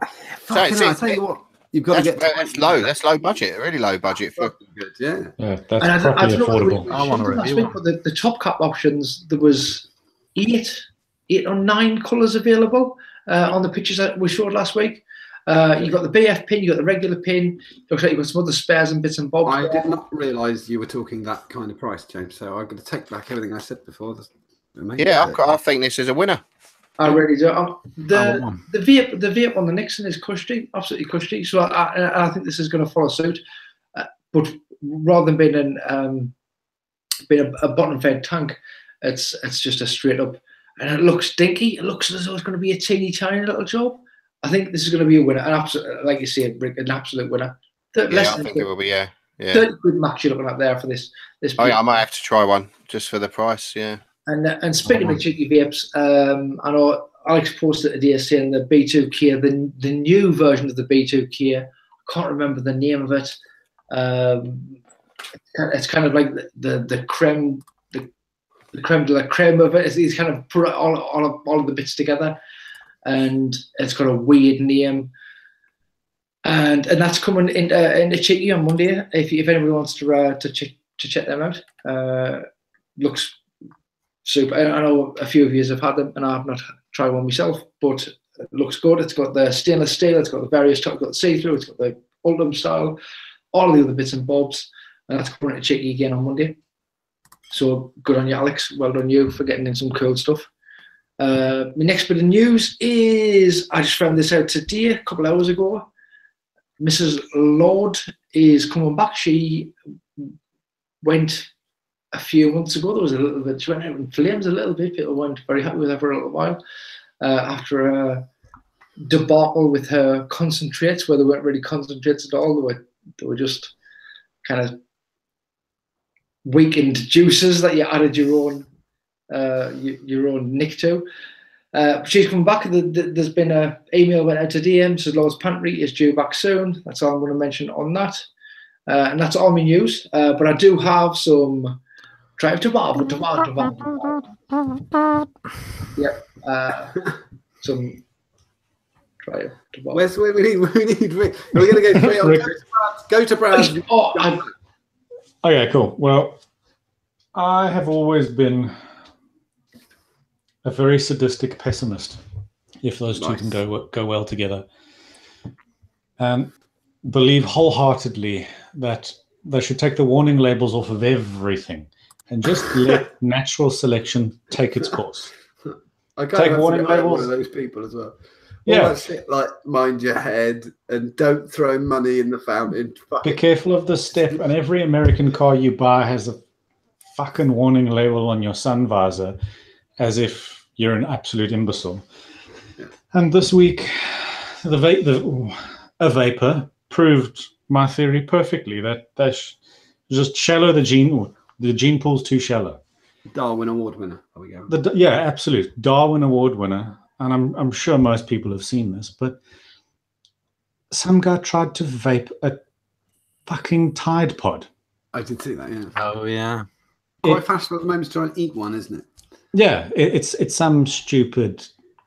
[SPEAKER 1] I tell you what, you've got to get.
[SPEAKER 3] That's low. That's low budget. Really low budget for
[SPEAKER 1] good. Yeah.
[SPEAKER 2] That's properly affordable.
[SPEAKER 5] I want to review one.
[SPEAKER 4] The top cap options, there was 8 or 9 colours available on the pictures that we showed last week. You got the BF pin, you got the regular pin. Looks like you got some other spares and bits and bobs.
[SPEAKER 1] I did not realise you were talking that kind of price, James. So I'm going to take back everything I said before.
[SPEAKER 3] Yeah, I think this is a winner.
[SPEAKER 4] I really do. The vape on the Nixon is cushy, absolutely cushy. So I think this is going to follow suit. But rather than being a bottom-fed tank, it's just a straight up, and it looks dinky. It looks as though it's going to be a teeny tiny little job. I think this is going to be a winner, an absolute, like you say, Rick, an absolute winner.
[SPEAKER 3] I think it will be. Yeah.
[SPEAKER 4] 30 quid max you're looking at there for this.
[SPEAKER 3] Oh yeah, I might have to try one just for the price. Yeah.
[SPEAKER 4] And speaking of cheeky vapes, I know Alex posted today saying the B2K, the new version of the B2K. I can't remember the name of it. It's kind of like the creme, the creme de la creme of it. He's kind of put all of the bits together, and it's got a weird name. And that's coming into Cheeky on Monday. If anybody wants to check them out, looks super. I know a few of you have had them, and I've not tried one myself, but it looks good. It's got the stainless steel, it's got the various types, it's got the see-through, it's got the Ultim style, all of the other bits and bobs, and that's coming to Cheeky again on Monday. So good on you, Alex. Well done you for getting in some cool stuff. My next bit of news is I just found this out today, a couple hours ago. Mrs. Lord is coming back. She went a few months ago. There was a little bit, she went out in flames a little bit. People weren't very happy with her for a little while after a debacle with her concentrates, where they weren't really concentrates at all. They were just kind of weakened juices that you added your own nick to. She's come back. There's been an email went out to DM, says Lord's Pantry is due back soon. That's all I'm going to mention on that. And that's all my news. But I do have some drive tomato. Yep. Some drive tomato.
[SPEAKER 1] Where's we need Rick. We're going to go straight on. Go to Brad.
[SPEAKER 2] Okay, cool. Well, I have always been a very sadistic pessimist, if those two can go well together, and believe wholeheartedly that they should take the warning labels off of everything and just let natural selection take its course.
[SPEAKER 1] I take warning labels. One of those people as well.
[SPEAKER 2] Yeah,
[SPEAKER 1] that shit, like mind your head and don't throw money in the fountain.
[SPEAKER 2] Be careful of this step. And every American car you buy has a fucking warning label on your sun visor, as if you're an absolute imbecile. Yeah. And this week, a vapor proved my theory perfectly, that just shallow the gene pool's too shallow.
[SPEAKER 1] Darwin Award winner. There we go.
[SPEAKER 2] Yeah, absolute Darwin Award winner. And I'm sure most people have seen this, but some guy tried to vape a fucking Tide Pod.
[SPEAKER 1] I did see that, yeah.
[SPEAKER 5] Oh, yeah.
[SPEAKER 1] Quite fashionable at the moment to try and eat one, isn't it?
[SPEAKER 2] Yeah, it's some stupid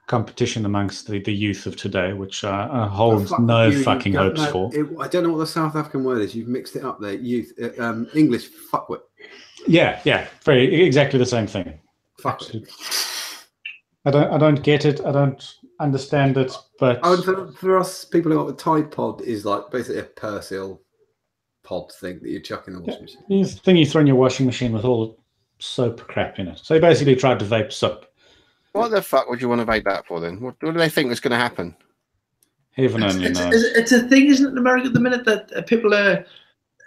[SPEAKER 2] competition amongst the youth of today, which holds no fucking hopes for.
[SPEAKER 1] I don't know what the South African word is. You've mixed it up there. Youth, English, fuckwit.
[SPEAKER 2] Yeah, very exactly the same thing.
[SPEAKER 1] Fuckwit.
[SPEAKER 2] I don't get it. I don't understand it. But
[SPEAKER 1] for us, people who got the Tide Pod is like basically a Persil pod thing that you chuck in the washing machine.
[SPEAKER 2] The thing you throw in your washing machine with all the soap crap in it. So he basically tried to vape soap.
[SPEAKER 3] What the fuck would you want to vape that for then? What do they think was going to happen?
[SPEAKER 2] Heaven only knows.
[SPEAKER 4] It's a thing, isn't it, in America at the minute, that people are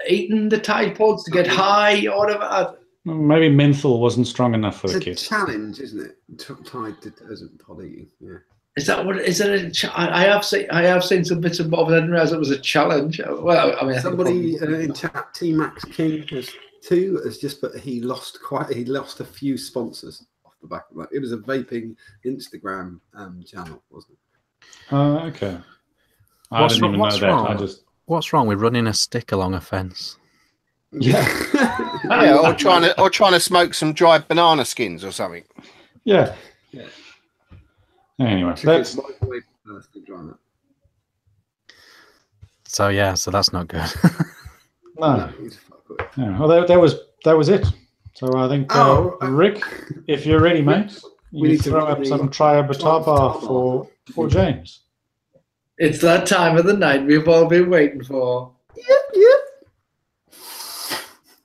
[SPEAKER 4] eating the Tide Pods to get high or whatever?
[SPEAKER 2] Maybe menthol wasn't strong enough for the kids.
[SPEAKER 1] It's a challenge, isn't it? Tide isn't pod eating. Yeah.
[SPEAKER 4] Is that what? Is it? I have seen some bits and bobs. I didn't realize it was a challenge. Well, I mean,
[SPEAKER 1] somebody in chat, T Max King has just put he lost a few sponsors off the back of that. It was a vaping Instagram channel, wasn't it?
[SPEAKER 2] Okay. I didn't even know that.
[SPEAKER 5] What's wrong with running a stick along a fence?
[SPEAKER 2] Yeah.
[SPEAKER 3] Yeah, or trying to smoke some dried banana skins or something.
[SPEAKER 2] Yeah. Anyway, that's
[SPEAKER 5] so that's not good.
[SPEAKER 2] No. Yeah, well, that was it. So I think Rick, if you're ready, mate, you need to throw up some Triabataba for James.
[SPEAKER 4] It's that time of the night we've all been waiting for.
[SPEAKER 1] Yep.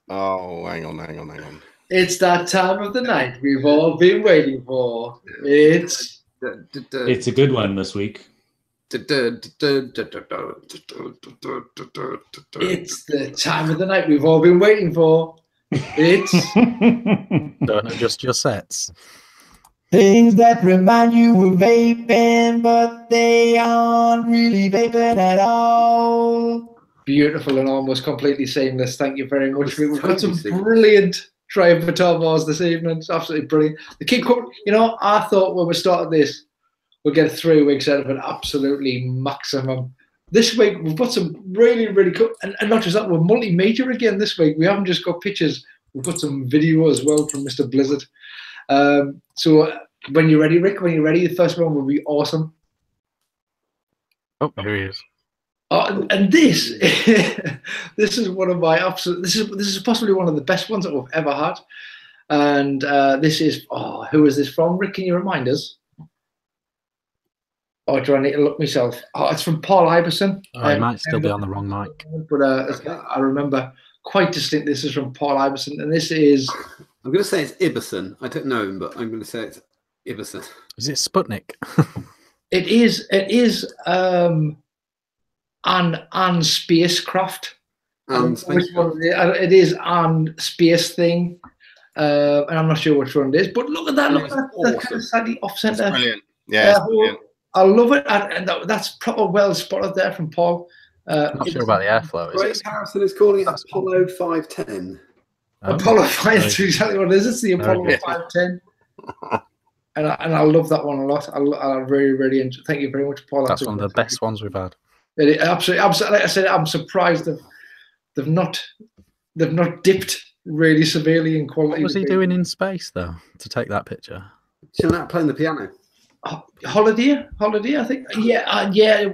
[SPEAKER 3] Oh, hang on.
[SPEAKER 4] It's that time of the night we've all been waiting for. It's
[SPEAKER 2] a good one this week.
[SPEAKER 4] It's the time of the night we've all been waiting for. It's
[SPEAKER 5] don't adjust your sets.
[SPEAKER 7] Things that remind you of vaping, but they aren't really vaping at all.
[SPEAKER 4] Beautiful and almost completely seamless. Thank you very much. We've got some brilliant Triabataba this evening. It's absolutely brilliant. The keep coming. I thought when we started this, we'll get 3 weeks out of it, absolutely maximum. This week, we've got some really, really cool, and not just that, we're multimedia again this week. We haven't just got pictures, we've got some video as well from Mr. Blizzard. So when you're ready, Rick, the first one will be awesome.
[SPEAKER 5] Oh, here he is.
[SPEAKER 4] And this this is one of my absolute, this is possibly one of the best ones that we've ever had. And this is, who is this from, Rick? Can you remind us? Or do I need to look myself? It's from Paul Iverson.
[SPEAKER 5] It might still be on the wrong mic.
[SPEAKER 4] But I remember quite distinct. This is from Paul Iverson, and this is...
[SPEAKER 1] I'm going to say it's Iverson. I don't know him, but I'm going to say it's Iverson.
[SPEAKER 5] Is it Sputnik?
[SPEAKER 4] It is an spacecraft. It is an space thing. And I'm not sure which one it is. But look at that. Look at that. Awesome. That kind of slightly offset there.
[SPEAKER 3] Brilliant. Yeah, brilliant.
[SPEAKER 4] I love it, and that's proper well spotted there from Paul.
[SPEAKER 5] I'm not sure about the airflow.
[SPEAKER 1] Great Harrison is calling it Apollo 510.
[SPEAKER 4] Apollo 5, that's exactly what it is. It's the Apollo 510. And I love that one a lot. I really, really enjoy. Thank you very much, Paul.
[SPEAKER 5] That's one of the best ones we've had.
[SPEAKER 4] Absolutely. Like I said, I'm surprised they've not dipped really severely in quality.
[SPEAKER 5] What was he doing in space though to take that picture?
[SPEAKER 1] Chilling out playing the piano.
[SPEAKER 4] Holiday, I think. Yeah.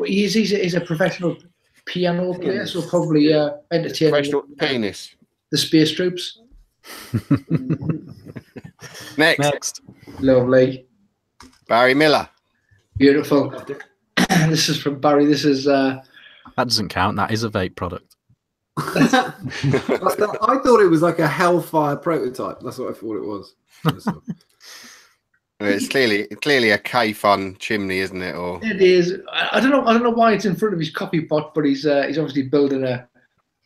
[SPEAKER 4] He's a professional piano player, so probably entertaining
[SPEAKER 3] Professional penis.
[SPEAKER 4] The space troops.
[SPEAKER 3] Next.
[SPEAKER 4] Lovely.
[SPEAKER 3] Barry Miller.
[SPEAKER 4] Beautiful. This is from Barry. This is
[SPEAKER 5] that doesn't count. That is a vape product.
[SPEAKER 1] I thought it was like a Hellfire prototype. That's what I thought it was.
[SPEAKER 3] It's clearly a K-Fun chimney, isn't it? Or
[SPEAKER 4] it is. I don't know why it's in front of his coffee pot, but he's obviously building a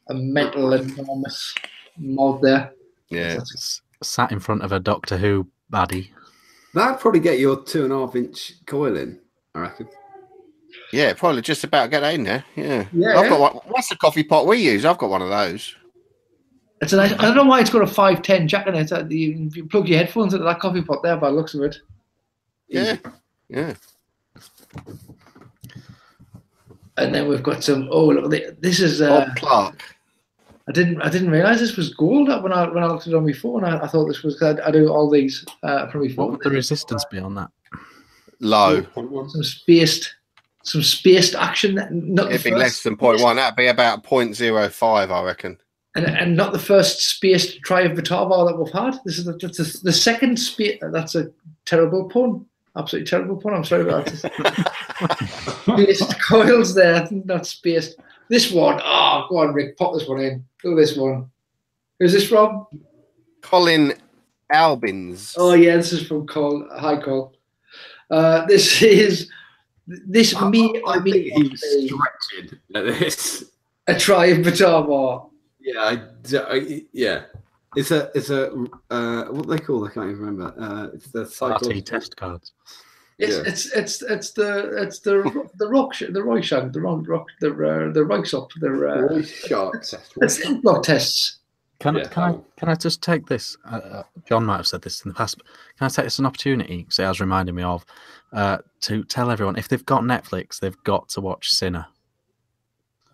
[SPEAKER 4] mental enormous mod there.
[SPEAKER 3] Yeah,
[SPEAKER 5] it's sat in front of a Doctor Who baddie.
[SPEAKER 1] That'd probably get your 2.5-inch coil in, I reckon.
[SPEAKER 3] Yeah, probably just about get that in there. Yeah.
[SPEAKER 4] Yeah.
[SPEAKER 3] I've got one. What's the coffee pot we use? I've got one of those.
[SPEAKER 4] It's a nice, I don't know why it's got a 510 jack in it. You plug your headphones into that coffee pot there by the looks of it.
[SPEAKER 3] Yeah. Yeah.
[SPEAKER 4] And then we've got some. Oh, look! This is
[SPEAKER 3] Bob Clark.
[SPEAKER 4] I didn't realize this was gold when I looked at it on my phone. I thought this was. I do all these from my phone.
[SPEAKER 5] What would the resistance be on that?
[SPEAKER 3] Low.
[SPEAKER 4] Some spaced action.
[SPEAKER 3] It'd be less than 0.1. That'd be about 0.05, I reckon.
[SPEAKER 4] And not the first spaced tri-vitar bar that we've had. This is the second space. That's a terrible pun. Absolutely terrible pun. I'm sorry about that. Spaced coils there, not spaced. This one, go on, Rick, pop this one in. Look at this one. Who's this from?
[SPEAKER 3] Colin Albins.
[SPEAKER 4] Oh yeah, this is from Cole. Hi, Cole. This is this
[SPEAKER 1] I
[SPEAKER 4] me.
[SPEAKER 1] I think he's stretching at this.
[SPEAKER 4] A tri-vitar bar.
[SPEAKER 1] Yeah, yeah. It's a what they call? I can't even remember. It's the
[SPEAKER 5] RT test cards.
[SPEAKER 4] It's the block tests.
[SPEAKER 5] Can I just take this? John might have said this in the past. But can I take this as an opportunity? Because it has reminded me of to tell everyone if they've got Netflix, they've got to watch Sinner.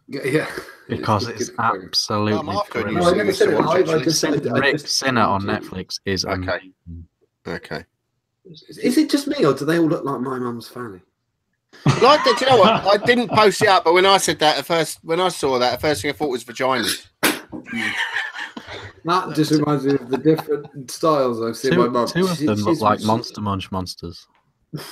[SPEAKER 1] Yeah,
[SPEAKER 5] because it's absolutely
[SPEAKER 3] brilliant.
[SPEAKER 5] Sinner on Netflix is amazing.
[SPEAKER 3] Okay.
[SPEAKER 1] Is it just me, or do they all look like my mum's fanny?
[SPEAKER 3] Like, do you know what? I didn't post it up, but when I said that when I saw that, the first thing I thought was vagina.
[SPEAKER 1] That just reminds me of the different styles I've seen my mum.
[SPEAKER 5] Two of them look like Monster Munch monsters.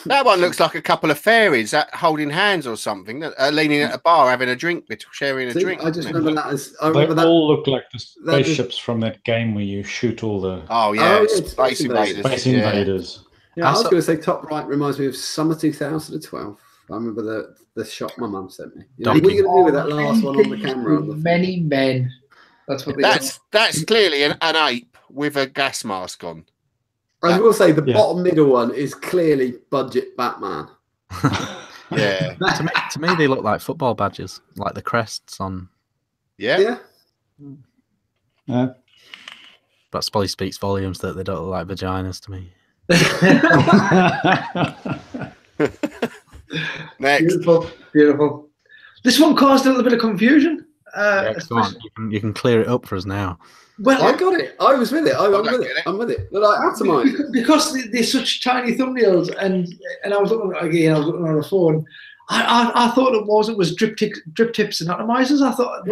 [SPEAKER 3] That one looks like a couple of fairies holding hands or something, leaning at a bar, having a drink, sharing a drink.
[SPEAKER 1] I just remember that as
[SPEAKER 2] they all look like the spaceships from that game where you shoot all the.
[SPEAKER 3] Oh yeah, Space Invaders.
[SPEAKER 2] Space Invaders.
[SPEAKER 1] Yeah, I was going to say top right reminds me of summer 2012. I remember the shot my mum sent me. What are you going to do with that last one on the camera?
[SPEAKER 4] Many men. That's what.
[SPEAKER 3] That's clearly an ape with a gas mask on.
[SPEAKER 1] I will say the bottom middle one is clearly budget Batman.
[SPEAKER 3] Yeah.
[SPEAKER 5] to me, they look like football badges, like the crests on.
[SPEAKER 3] Yeah.
[SPEAKER 5] That probably speaks volumes that they don't look like vaginas to me.
[SPEAKER 3] Next.
[SPEAKER 4] Beautiful. This one caused a little bit of confusion.
[SPEAKER 5] You can clear it up for us now.
[SPEAKER 4] Well,
[SPEAKER 1] I got it. I was with it. I'm with it. But I atomized
[SPEAKER 4] because they're such tiny thumbnails, and I was looking again. I was looking on the phone. I thought it was drip tips and atomizers. I thought,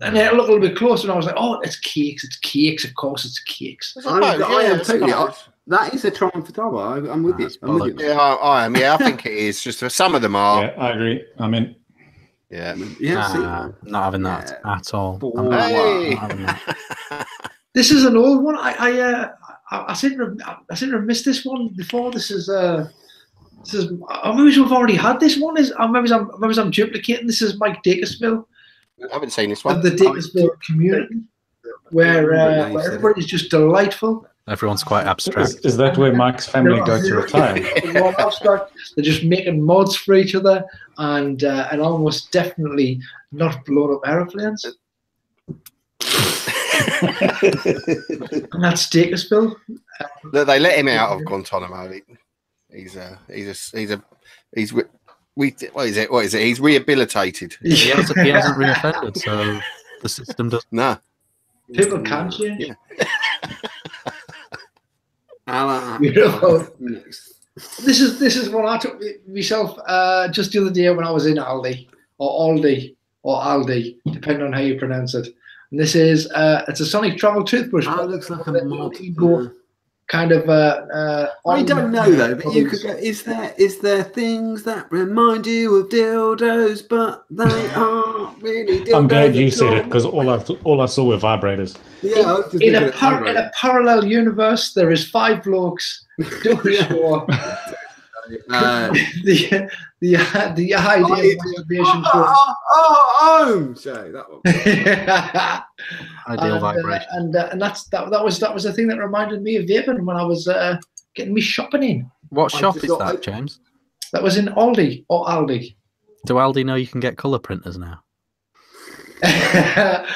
[SPEAKER 4] and then I looked a little bit closer, and I was like, oh, it's cakes. It's cakes. Of course, it's cakes.
[SPEAKER 1] I am totally. That is a triumph. I'm with you.
[SPEAKER 3] Yeah, I am. Yeah, I think it is. Just some of them are.
[SPEAKER 2] Yeah, I agree. I'm in.
[SPEAKER 3] Yeah.
[SPEAKER 5] Not having that at all.
[SPEAKER 3] Hey.
[SPEAKER 4] This is an old one. I seem to have missed this one before. This is maybe we've already had this one. Maybe I'm duplicating. This is Mike Dacresville.
[SPEAKER 3] I haven't seen this one.
[SPEAKER 4] The Dacresville community, where everybody's just delightful.
[SPEAKER 5] Everyone's quite abstract.
[SPEAKER 2] Is that where Mike's family go to retire?
[SPEAKER 4] They're just making mods for each other and almost definitely not blown up aeroplanes. And that's Dacrespill.
[SPEAKER 3] Look, they let him out of Guantanamo. What is it? He's rehabilitated.
[SPEAKER 5] He hasn't reoffended, so the system doesn't.
[SPEAKER 3] No.
[SPEAKER 4] People can change.
[SPEAKER 1] Yeah.
[SPEAKER 4] Beautiful. This is one I took myself just the other day when I was in Aldi or Aldi, depending on how you pronounce it. And this is it's a sonic travel toothbrush.
[SPEAKER 1] It looks like a mod.
[SPEAKER 4] Kind of.
[SPEAKER 1] I don't know though, but you could go. Is there things that remind you of dildos, but they aren't really dildos?
[SPEAKER 2] I'm glad you said it because all I saw were vibrators.
[SPEAKER 1] Yeah,
[SPEAKER 4] in a parallel universe, there is 5 blokes doing show. The idea vibration
[SPEAKER 1] show that one.
[SPEAKER 5] Ideal vibration.
[SPEAKER 4] And that was the thing that reminded me of vaping when I was getting me shopping in.
[SPEAKER 5] What shop is that, James?
[SPEAKER 4] That was in Aldi or Aldi.
[SPEAKER 5] Do Aldi know you can get colour printers now?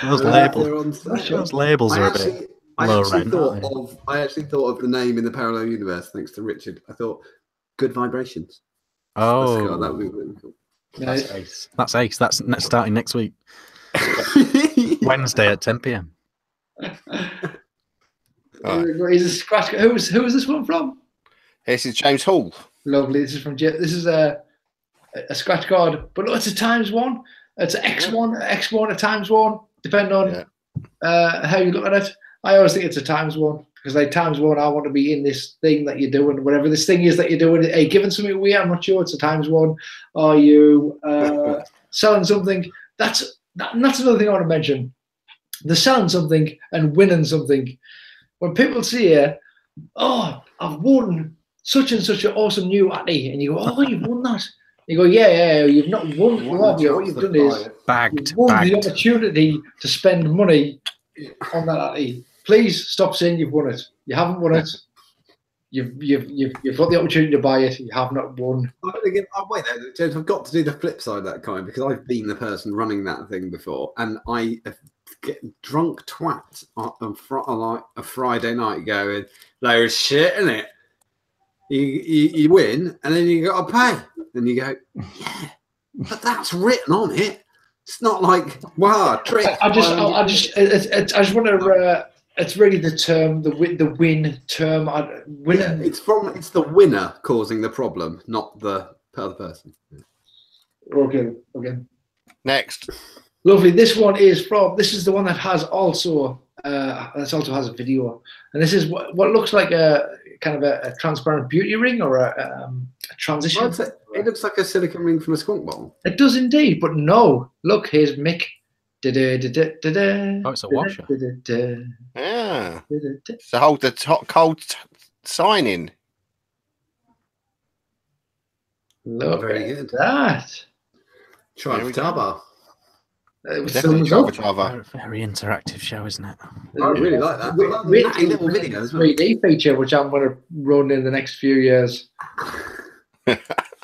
[SPEAKER 5] Those labels are a bit low rent.
[SPEAKER 1] I actually thought of the name in the parallel universe thanks to Richard. I thought good vibrations.
[SPEAKER 5] Oh,
[SPEAKER 1] that would be really cool.
[SPEAKER 5] That's ace. That's ace. That's starting next week. Wednesday at 10 p.m.
[SPEAKER 4] He's a scratch. Who is this one from?
[SPEAKER 3] This is James Hall.
[SPEAKER 4] Lovely. This is a scratch card, but it's a ×1. It's an X1, a ×1, depending on how you look at it. I always think it's a ×1 because like ×1, I want to be in this thing that you're doing, whatever this thing is that you're doing. Are you giving something away? I'm not sure. It's a ×1. Are you selling something? That's another thing I want to mention. The selling something and winning something. When people say, "Oh, I've won such and such an awesome new Atty," and you go, "Oh, you've won that." You go, yeah, you've not won. What you've done is you've won the opportunity to spend money on that Atty. Please stop saying you've won it. You haven't won it. You've got the opportunity to buy it. You have not won.
[SPEAKER 1] Wait, James, I've got to do the flip side of that coin because I've been the person running that thing before, and I get drunk twat on like a Friday night going, "There's shit in it." You win, and then you got to pay. And you go, yeah, but that's written on it. It's not like, wow, trick.
[SPEAKER 4] I just want to. It's really the term, the win term.
[SPEAKER 1] It's the winner causing the problem, not the other person.
[SPEAKER 4] Okay.
[SPEAKER 1] Next.
[SPEAKER 4] Lovely. This one is from. This is the one that has also. This also has a video, and this is what looks like a kind of a transparent beauty ring or a transition.
[SPEAKER 1] It looks like a silicone ring from a skunk bottle.
[SPEAKER 4] It does indeed, but no. Look, here's Mick.
[SPEAKER 5] Oh, it's a washer.
[SPEAKER 3] Yeah. So hold the cold sign in.
[SPEAKER 4] Look
[SPEAKER 1] very
[SPEAKER 4] at
[SPEAKER 1] good.
[SPEAKER 4] That.
[SPEAKER 1] Try Taba.
[SPEAKER 3] Definitely
[SPEAKER 5] Very interactive show, isn't it?
[SPEAKER 1] I really like that.
[SPEAKER 4] Really
[SPEAKER 1] little videos.
[SPEAKER 4] 3D feature, which I'm going to run in the next few years.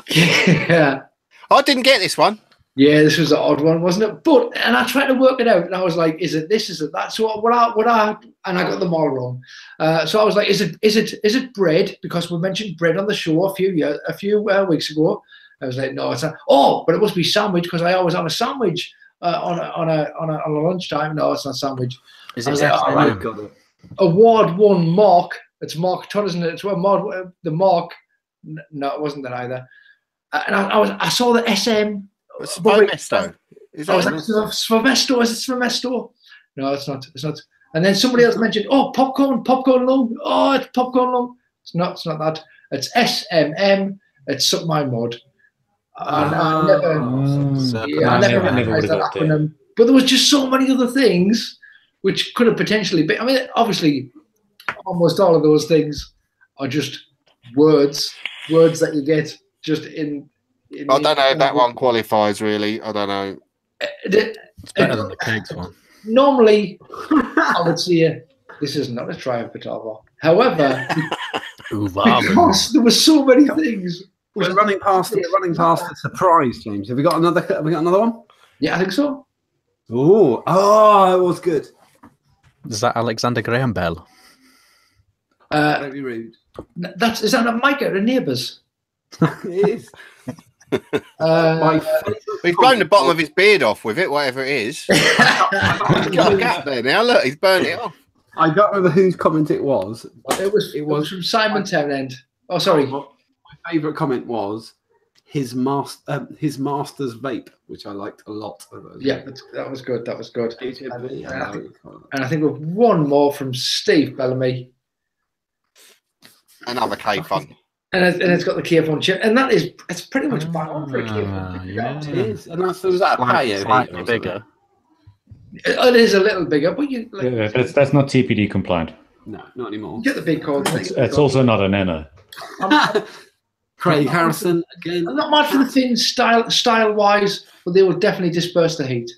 [SPEAKER 4] Yeah.
[SPEAKER 3] I didn't get this one.
[SPEAKER 4] Yeah, this was an odd one, wasn't it? But and I tried to work it out, and I was like, "Is it this? Is it that?" So and I got them all wrong. So I was like, "Is it bread?" Because we mentioned bread on the show a few weeks ago. I was like, "No, it's not." Oh, but it must be sandwich because I always have a sandwich on a lunchtime. No, it's not sandwich.
[SPEAKER 5] Is it?
[SPEAKER 4] Award won Mark. It's Mark Todd, isn't it? It's where Mark the Mark. No, it wasn't that either. And I saw the SM.
[SPEAKER 3] Sfomesto. Is that
[SPEAKER 4] Sfomesto? Is it Sfomesto? No, it's not. It's not. And then somebody else mentioned, popcorn lung. Oh, it's popcorn lung. It's not that. It's SMM. It's Suck My Mud. I never recognized that acronym. But there was just so many other things which could have potentially been. I mean, obviously, almost all of those things are just words that you get just in
[SPEAKER 3] I don't know if that one qualifies, really. I don't know.
[SPEAKER 5] It's better than the cakes one.
[SPEAKER 4] Normally, I would say this is not a try of Patava. However, because there were so many things.
[SPEAKER 1] We're running past the surprise, James. Have we got another one?
[SPEAKER 4] Yeah, I think so.
[SPEAKER 1] Oh, it was good.
[SPEAKER 5] Is that Alexander Graham Bell?
[SPEAKER 1] Don't be rude.
[SPEAKER 4] Is that not Micah, the neighbours?
[SPEAKER 1] It is.
[SPEAKER 3] He's blown the bottom of his beard off with it, whatever it is. He's got a gap there now. Look, he's burnt it off.
[SPEAKER 1] I don't remember whose comment it was.
[SPEAKER 4] It was from Simon Townend. Oh, sorry.
[SPEAKER 1] My favourite comment was his master's vape, which I liked a lot.
[SPEAKER 4] Yeah, that was good. That was good.
[SPEAKER 1] And
[SPEAKER 4] I think we've one more from Steve Bellamy.
[SPEAKER 3] Another K-Fun.
[SPEAKER 4] And it's got the K-Fun chip. And it's pretty much bang on for a K-Fun.
[SPEAKER 5] Yeah.
[SPEAKER 1] It is. And was that a payo?
[SPEAKER 5] Slightly bigger.
[SPEAKER 4] It is a little bigger, but
[SPEAKER 2] that's not TPD compliant.
[SPEAKER 1] No, not anymore.
[SPEAKER 4] You get the big cord.
[SPEAKER 2] It's also not an Enna.
[SPEAKER 1] Craig Harrison again.
[SPEAKER 4] I'm not much for the thing style-wise, but they will definitely disperse the heat.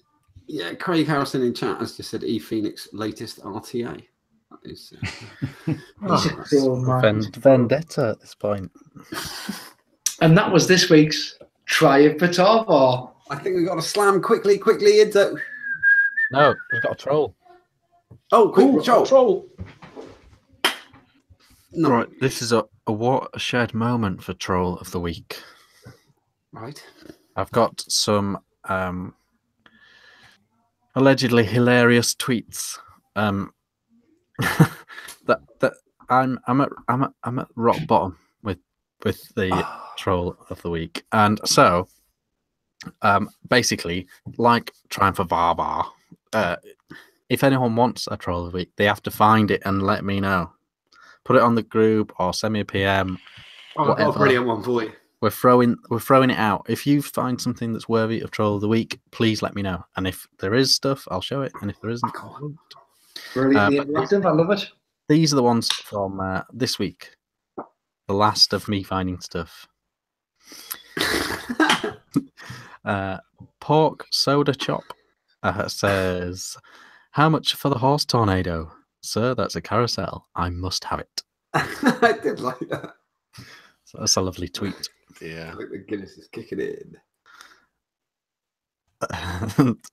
[SPEAKER 1] Yeah, Craig Harrison in chat has just said E-Phoenix latest RTA. That is
[SPEAKER 5] Vendetta at this point.
[SPEAKER 4] And that was this week's Try It Patava.
[SPEAKER 1] I think we've got to slam quickly into.
[SPEAKER 5] No, we've got a troll.
[SPEAKER 1] Oh, quick,
[SPEAKER 2] troll.
[SPEAKER 1] No.
[SPEAKER 5] Right, this is a watershed moment for Troll of the Week.
[SPEAKER 1] Right.
[SPEAKER 5] I've got some allegedly hilarious tweets. that I'm at rock bottom with the Troll of the Week, and so basically, like trying for Varbar. If anyone wants a Troll of the Week, they have to find it and let me know. Put it on the group or send me a PM.
[SPEAKER 1] I've got a brilliant one for you.
[SPEAKER 5] We're throwing it out. If you find something that's worthy of Troll of the Week, please let me know. And if there is stuff, I'll show it. And if there isn't, I won't.
[SPEAKER 4] Brilliant, interactive. I love it.
[SPEAKER 5] These are the ones from this week. The last of me finding stuff. Pork Soda Chop says, "How much for the horse tornado? Sir, that's a carousel. I must have it."
[SPEAKER 1] I did like that.
[SPEAKER 5] So that's a lovely tweet.
[SPEAKER 3] Yeah.
[SPEAKER 1] I think the Guinness is kicking in.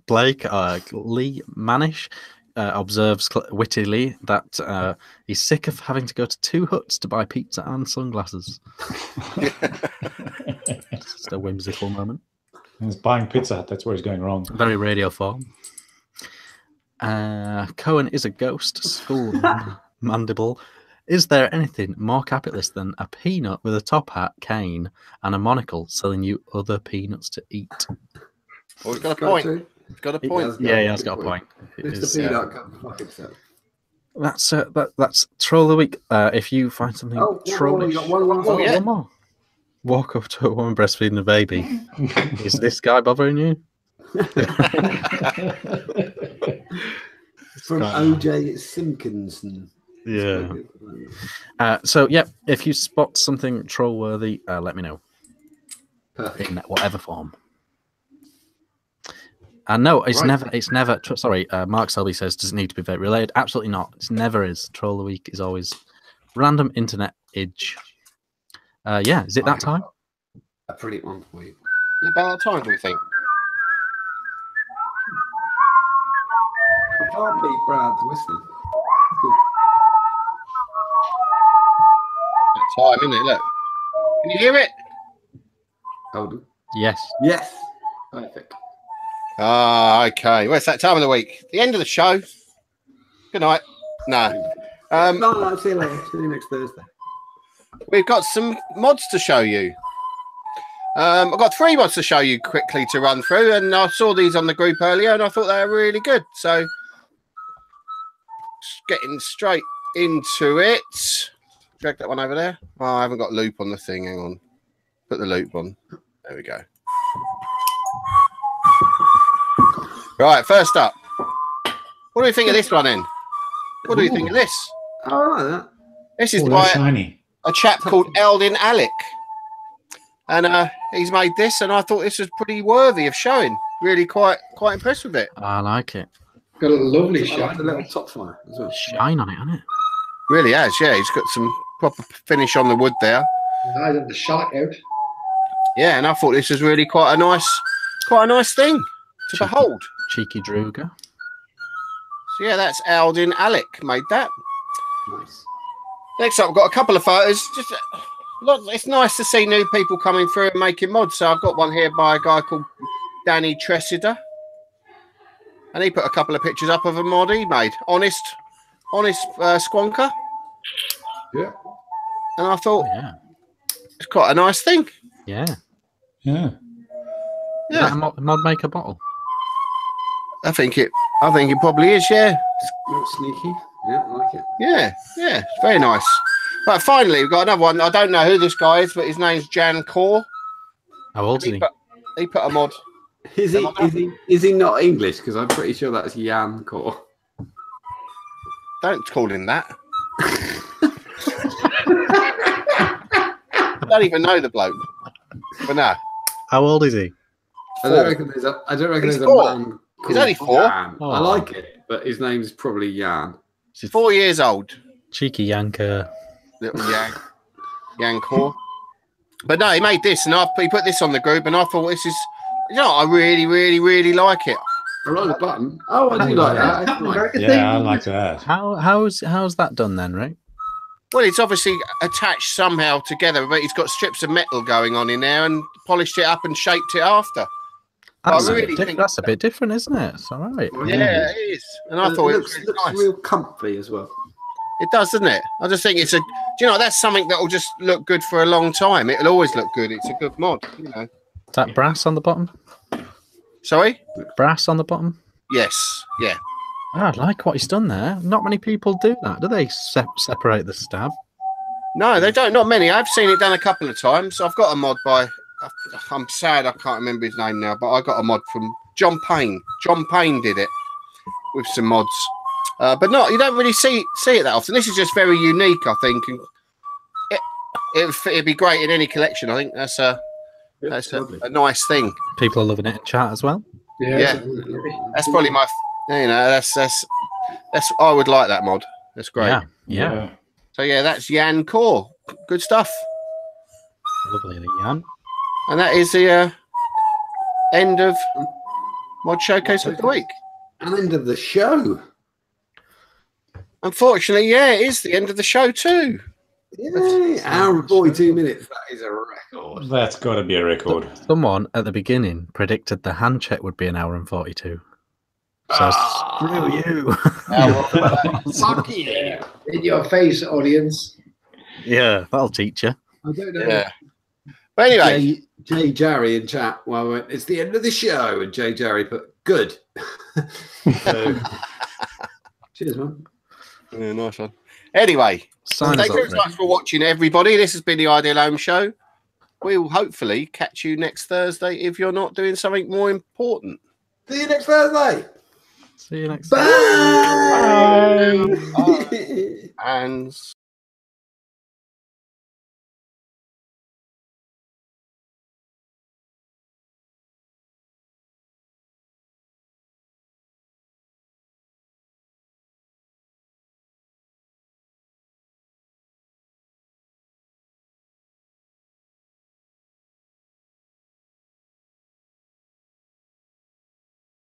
[SPEAKER 5] Blake Lee Manish observes wittily that he's sick of having to go to 2 huts to buy pizza and sunglasses. Just a whimsical moment.
[SPEAKER 2] He's buying Pizza Hut. That's where he's going wrong.
[SPEAKER 5] Very radio form. Cohen is a ghost. School mandible. Is there anything more capitalist than a peanut with a top hat, cane, and a monocle selling you other peanuts to eat?
[SPEAKER 3] Well, he's got a point. He's got a point.
[SPEAKER 5] He has got a point.
[SPEAKER 1] Mr. Peanut, come fuck himself.
[SPEAKER 5] That's Troll of the Week. If you find something trollish, one more. Walk up to a woman breastfeeding a baby. Is this guy bothering you?
[SPEAKER 1] From OJ Simpkinson.
[SPEAKER 5] Yeah. If you spot something troll worthy, let me know.
[SPEAKER 1] Perfect.
[SPEAKER 5] In whatever form. And no, it's never. Sorry, Mark Selby says, does it need to be vape related? Absolutely not. It never is. Troll of the Week is always random internet idge. Is it that time?
[SPEAKER 1] A brilliant one for you.
[SPEAKER 3] About that time, do we think?
[SPEAKER 1] I can't beat Brad's whistling.
[SPEAKER 3] That time, isn't it? Look. Can you hear it?
[SPEAKER 1] Hold on.
[SPEAKER 5] Yes.
[SPEAKER 1] Yes. Perfect.
[SPEAKER 3] Okay. Well, it's that time of the week. The end of the show. Good night. No.
[SPEAKER 1] No, see you later. See you next Thursday.
[SPEAKER 3] We've got some mods to show you. I've got 3 mods to show you quickly to run through, and I saw these on the group earlier, and I thought they were really good. So, just getting straight into it. Drag that one over there. Oh, I haven't got loop on the thing. Hang on. Put the loop on. There we go. Right, first up. What do you think of this one, then? What do you think of this?
[SPEAKER 1] Oh, I like that.
[SPEAKER 3] This is
[SPEAKER 2] That's shiny.
[SPEAKER 3] a chap called Eldin Alec. And he's made this, and I thought this was pretty worthy of showing. Really quite impressed with it.
[SPEAKER 5] I like it.
[SPEAKER 4] Got a lovely
[SPEAKER 1] I
[SPEAKER 4] shot.
[SPEAKER 1] like the little top fire as well.
[SPEAKER 5] Shine on it, hasn't it?
[SPEAKER 3] Really has, yeah. He's got some proper finish on the wood there.
[SPEAKER 4] I had the shot out.
[SPEAKER 3] Yeah, and I thought this was really quite a nice thing to behold.
[SPEAKER 5] Cheeky Druga.
[SPEAKER 3] So yeah, that's Aldin Alec made that.
[SPEAKER 1] Nice.
[SPEAKER 3] Next up, I've got a couple of photos. Just it's nice to see new people coming through and making mods. So I've got one here by a guy called Danny Tressida, and he put a couple of pictures up of a mod he made. Honest Squonker.
[SPEAKER 1] Yeah.
[SPEAKER 3] And I thought,
[SPEAKER 5] Yeah.
[SPEAKER 3] it's quite a nice thing.
[SPEAKER 5] Yeah.
[SPEAKER 2] Yeah.
[SPEAKER 5] Is
[SPEAKER 3] Yeah,
[SPEAKER 5] that a mod maker bottle?
[SPEAKER 3] I think it probably is. Yeah,
[SPEAKER 1] Not sneaky. Yeah, I like it.
[SPEAKER 3] yeah, it's very nice. Right, finally, we've got another one. I don't know who this guy is, but his name's Jan Core.
[SPEAKER 5] How old is he?
[SPEAKER 3] He put a mod.
[SPEAKER 1] Is he not English? Because I'm pretty sure that's Jan Core.
[SPEAKER 3] Don't call him that. I don't even know the bloke. But no.
[SPEAKER 5] How old is he?
[SPEAKER 1] I don't reckon there's a
[SPEAKER 3] He's
[SPEAKER 1] man.
[SPEAKER 3] four. He's only
[SPEAKER 1] called
[SPEAKER 3] 4.
[SPEAKER 1] Jan.
[SPEAKER 5] Oh.
[SPEAKER 1] I like it, but his name's probably Jan.
[SPEAKER 3] He's 4 years old.
[SPEAKER 5] Cheeky yanker.
[SPEAKER 3] Little Jan Core. But no, he made this, and he put this on the group, and I thought this is, I really, really, really like it.
[SPEAKER 1] I like the button. Oh, I do like that.
[SPEAKER 2] Yeah, I like that.
[SPEAKER 5] How's that done then, right?
[SPEAKER 3] Well, it's obviously attached somehow together, but he's got strips of metal going on in there and polished it up and shaped it after.
[SPEAKER 5] That's,
[SPEAKER 3] I really think
[SPEAKER 5] that's a bit different, isn't it? It's all right.
[SPEAKER 3] Yeah, it is. And I thought
[SPEAKER 1] it
[SPEAKER 3] it
[SPEAKER 1] looks
[SPEAKER 3] was nice.
[SPEAKER 1] real comfy as well.
[SPEAKER 3] It does, doesn't it? I just think it's that's something that will just look good for a long time. It'll always look good. It's a good mod,
[SPEAKER 5] Is that brass on the bottom?
[SPEAKER 3] Sorry?
[SPEAKER 5] Brass on the bottom?
[SPEAKER 3] Yes. Yeah.
[SPEAKER 5] I like what he's done there. Not many people do that, do they? Separate the stab.
[SPEAKER 3] No, they don't. Not many. I've seen it done a couple of times. I've got a mod by. I'm sad I can't remember his name now, but I got a mod from John Payne. John Payne did it with some mods, but no, you don't really see it that often. This is just very unique, I think, and it'd be great in any collection. I think that's a nice thing.
[SPEAKER 5] People are loving it in chat as well.
[SPEAKER 3] Yeah. That's probably my. That's I would like that mod. That's great.
[SPEAKER 5] Yeah.
[SPEAKER 3] So yeah, that's Jan Core. Good stuff.
[SPEAKER 5] Lovely, Jan.
[SPEAKER 3] And that is the end of Mod Showcase of the week.
[SPEAKER 1] And end of the show.
[SPEAKER 3] Unfortunately, yeah, it is the end of the show too.
[SPEAKER 1] Yay, hour and 42 minutes. That is a record.
[SPEAKER 2] That's got to be a record.
[SPEAKER 5] Someone at the beginning predicted the hand check would be an hour and 42. So screw you.
[SPEAKER 1] Fuck you.
[SPEAKER 4] In your face, audience.
[SPEAKER 5] Yeah, that'll teach you.
[SPEAKER 1] I don't know.
[SPEAKER 3] Yeah. But anyway.
[SPEAKER 1] Jay Jarry in chat. Well, it's the end of the show. And Jay Jarry put, good. So, cheers, man.
[SPEAKER 3] Yeah, nice one. Anyway, thank you very much for watching, everybody. This has been the Ideal Home Show. We will hopefully catch you next Thursday if you're not doing something more important.
[SPEAKER 1] See you next Thursday.
[SPEAKER 5] See you next
[SPEAKER 1] Bye.
[SPEAKER 3] Bye. And